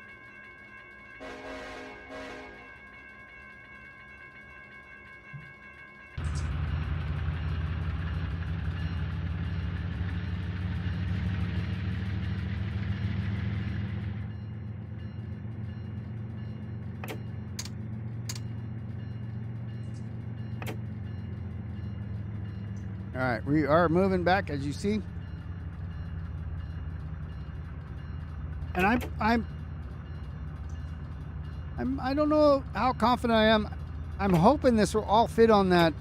All right, we are moving back, as you see. And I don't know how confident I am. I'm hoping this will all fit on that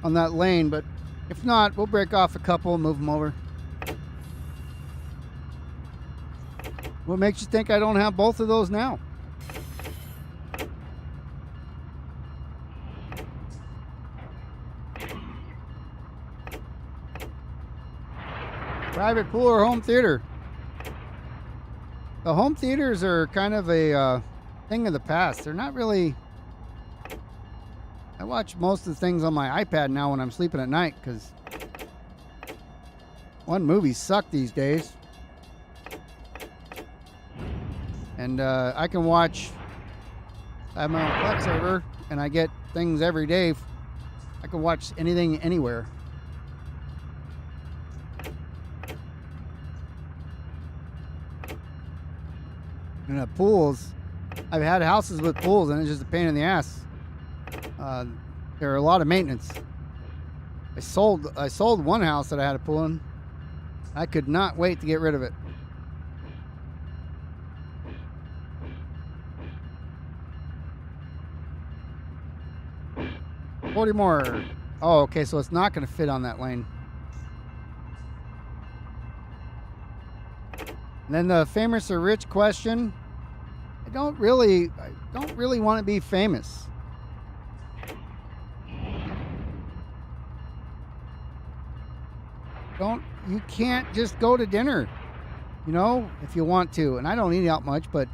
lane, but if not, we'll break off a couple and move them over. What makes you think I don't have both of those now? Private pool or home theater? The home theaters are kind of a thing of the past. They're not really... I watch most of the things on my iPad now when I'm sleeping at night because movies suck these days. And I can watch... I have my own Plex server and I get things every day. I can watch anything anywhere. And pools, I've had houses with pools and it's just a pain in the ass. There are a lot of maintenance. I sold one house that I had a pool in. I could not wait to get rid of it. $40 more. Oh, okay, so it's not going to fit on that lane. And then the famous or rich question. I don't really want to be famous. You can't just go to dinner, you know, if you want to. And I don't eat out much, but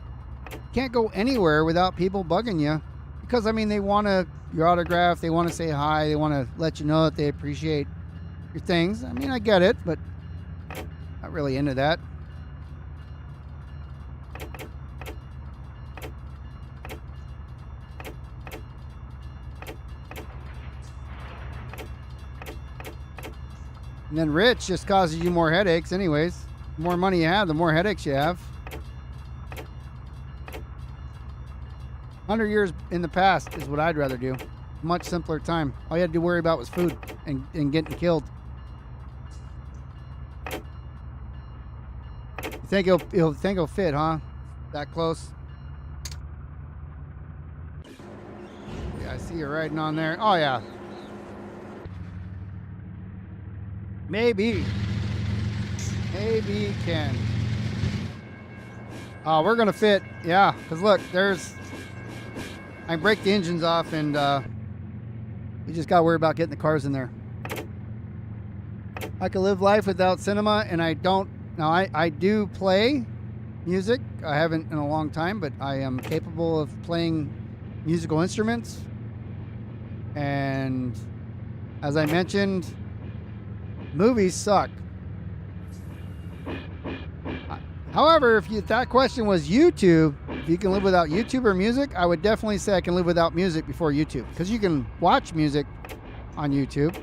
you can't go anywhere without people bugging you. Because, I mean, they want your autograph, they want to say hi, they want to let you know that they appreciate your things. I mean, I get it, but not really into that. And then rich just causes you more headaches anyways. The more money you have, the more headaches you have. 100 years in the past is what I'd rather do. Much simpler time. All you had to worry about was food and getting killed. You think it'll fit, huh? That close? Yeah, I see you riding on there. Oh yeah. Maybe you can. Oh, we're gonna fit. Yeah, because look, I break the engines off and we just gotta worry about getting the cars in there. I can live life without cinema, and I don't. Now I do play music. I haven't in a long time, but I am capable of playing musical instruments. And And as I mentioned, movies suck. However, if that question was YouTube, if you can live without YouTube or music, I would definitely say I can live without music before YouTube, because you can watch music on YouTube.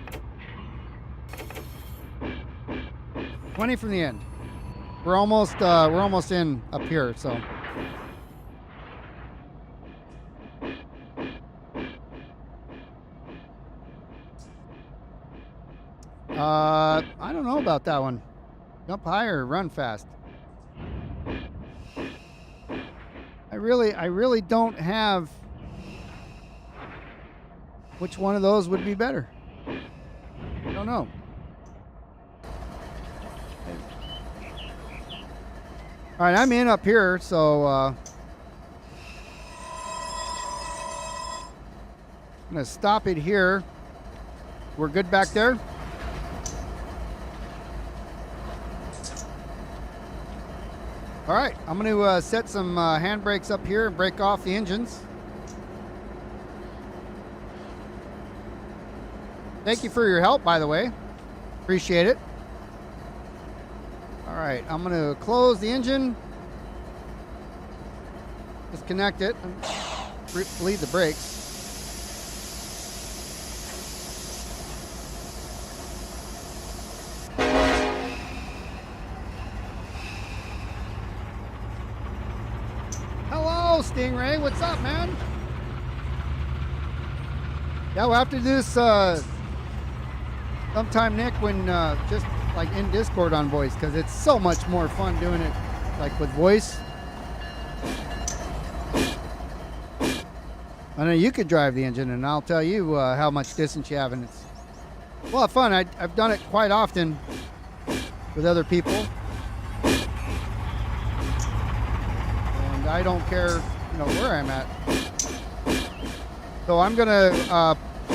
20 from the end. We're almost in up here, so. I don't know about that one. Jump higher, run fast. I really don't have which one of those would be better. I don't know. All right, I'm in up here, so I'm gonna stop it here. We're good back there. All right, I'm going to set some handbrakes up here and break off the engines. Thank you for your help, by the way. Appreciate it. All right, I'm going to close the engine. Disconnect it. Bleed the brakes. Stingray, what's up, man? Yeah, we'll have to do this sometime, Nick, when just like in Discord on voice, because it's so much more fun doing it like with voice. I know you could drive the engine, and I'll tell you how much distance you have, and it's a lot of fun. I've done it quite often with other people, and I don't care where I'm at. So I'm gonna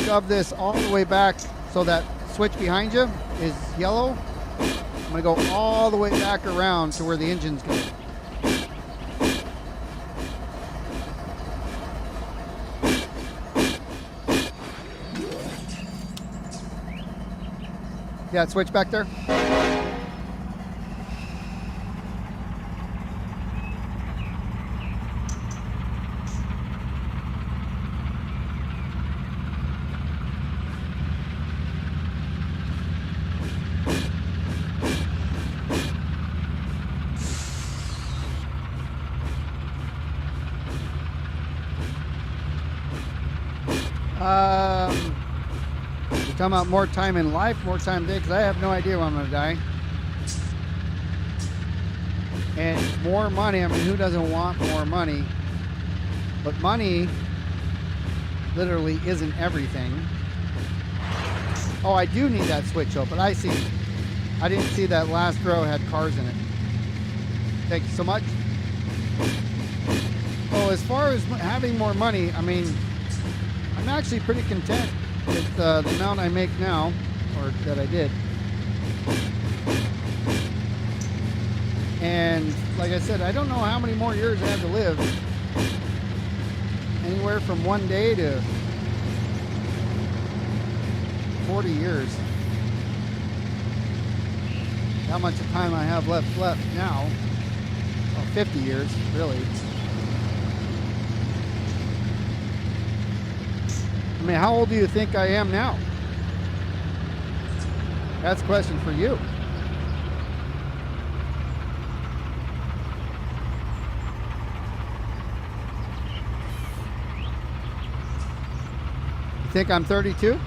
shove this all the way back so that switch behind you is yellow. I'm gonna go all the way back around to where the engine's going. Yeah, switch back there. You're talking about more time in life, more time day, because I have no idea when I'm going to die. And more money, I mean, who doesn't want more money? But money literally isn't everything. Oh, I do need that switch open. I see. I didn't see that last row had cars in it. Thank you so much. Oh, as far as having more money, I mean, I'm actually pretty content with the amount I make now, or that I did. And like I said, I don't know how many more years I have to live. Anywhere from 1 day to 40 years. How much time I have left now? Well, 50 years, really. I mean, how old do you think I am now? That's a question for you. You think I'm 32?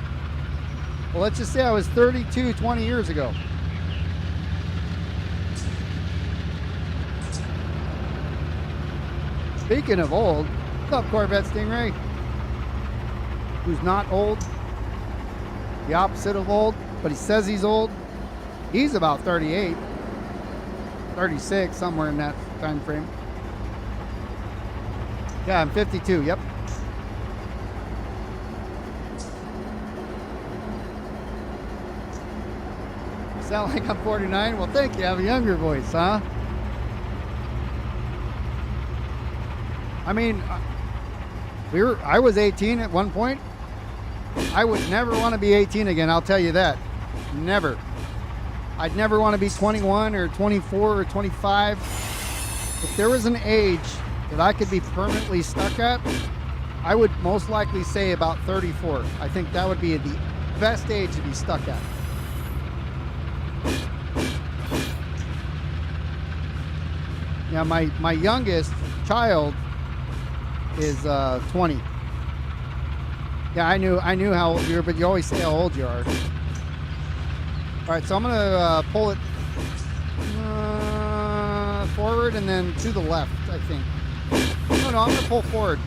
Well, let's just say I was 32 20 years ago. Speaking of old, what's up, Corvette Stingray? Who's not old, the opposite of old, but he says he's old. He's about 38, 36, somewhere in that time frame. Yeah, I'm 52, yep. You sound like I'm 49? Well, thank you, I have a younger voice, huh? I mean, I was 18 at one point. I would never want to be 18 again, I'll tell you that. Never. I'd never want to be 21 or 24 or 25. If there was an age that I could be permanently stuck at, I would most likely say about 34. I think that would be the best age to be stuck at. Yeah, my youngest child is 20. Yeah, I knew how old you were, but you always say how old you are. All right, so I'm gonna pull it forward and then to the left, I think. No, I'm gonna pull forward.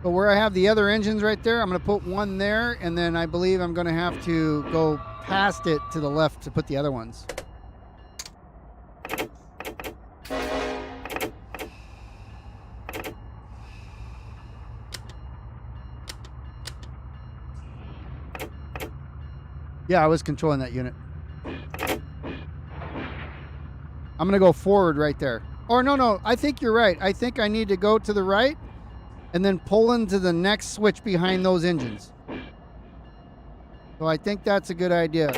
But where I have the other engines right there, I'm gonna put one there, and then I believe I'm gonna have to go past it to the left to put the other ones. Yeah, I was controlling that unit. I'm going to go forward right there. Or no, I think you're right. I think I need to go to the right and then pull into the next switch behind those engines. So I think that's a good idea.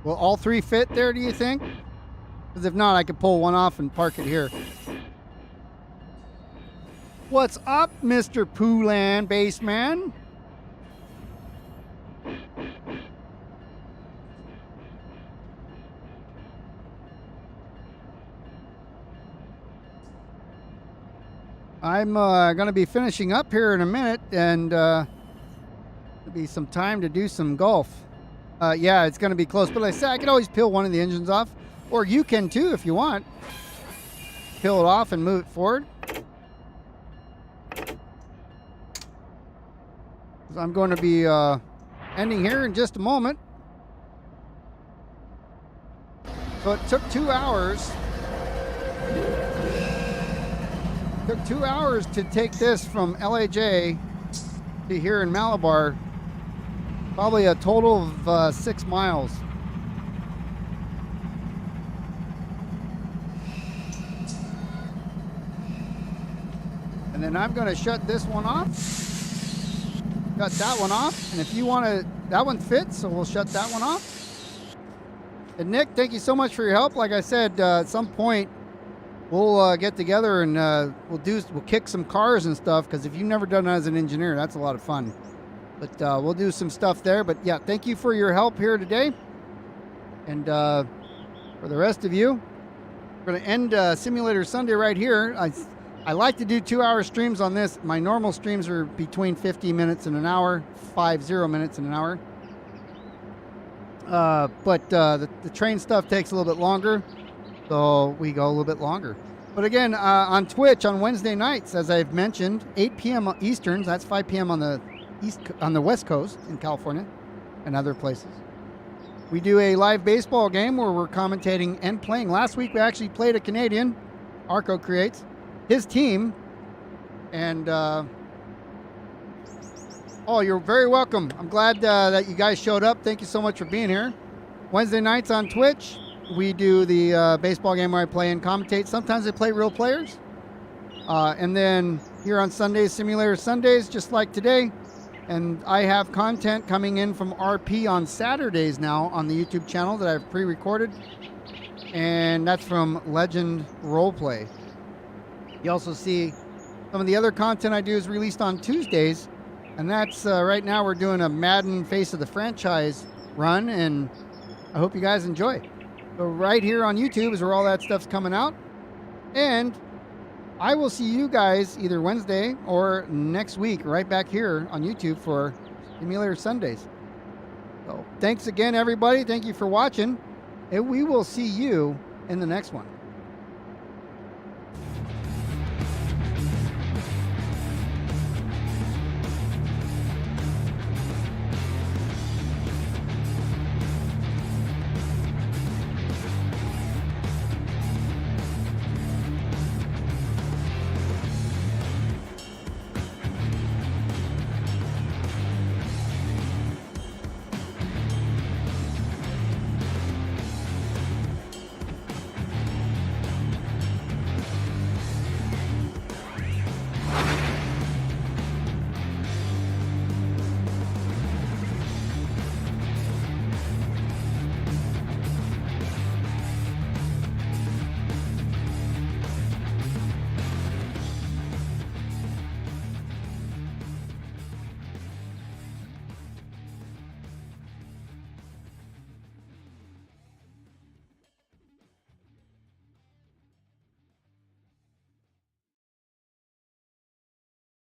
Will all three fit there, do you think? Because if not, I could pull one off and park it here. What's up, Mr. Poolan Baseman? I'm going to be finishing up here in a minute, and there'll be some time to do some golf. Yeah, it's going to be close, but like I said, I could always peel one of the engines off, or you can too if you want. Peel it off and move it forward. I'm going to be ending here in just a moment. So it took 2 hours. It took 2 hours to take this from LAJ to here in Malabar. Probably a total of 6 miles. And then I'm going to shut this one off. Shut that one off. And if you want to, that one fits, so we'll shut that one off. And Nick, thank you so much for your help. Like I said, at some point we'll get together and we'll kick some cars and stuff, because if you've never done that as an engineer, that's a lot of fun. But we'll do some stuff there. But yeah, thank you for your help here today. And for the rest of you, we're going to end Simulator Sunday right here. I like to do 2-hour streams on this. My normal streams are between 50 minutes and an hour, 50 minutes and an hour. But the train stuff takes a little bit longer, so we go a little bit longer. But again, on Twitch on Wednesday nights, as I've mentioned, 8 p.m. Eastern, that's 5 p.m. on the West Coast in California and other places. We do a live baseball game where we're commentating and playing. Last week we actually played a Canadian, Arco Creates, his team, and oh, you're very welcome. I'm glad that you guys showed up. Thank you so much for being here. Wednesday nights on Twitch, we do the baseball game where I play and commentate. Sometimes I play real players. And then here on Sundays, Simulator Sundays, just like today. And I have content coming in from RP on Saturdays now on the YouTube channel that I've pre-recorded. And that's from Legend Roleplay. You also see some of the other content I do is released on Tuesdays. And that's right now we're doing a Madden Face of the Franchise run. And I hope you guys enjoy. So right here on YouTube is where all that stuff's coming out. And I will see you guys either Wednesday or next week right back here on YouTube for Simulator Sundays. So thanks again, everybody. Thank you for watching. And we will see you in the next one.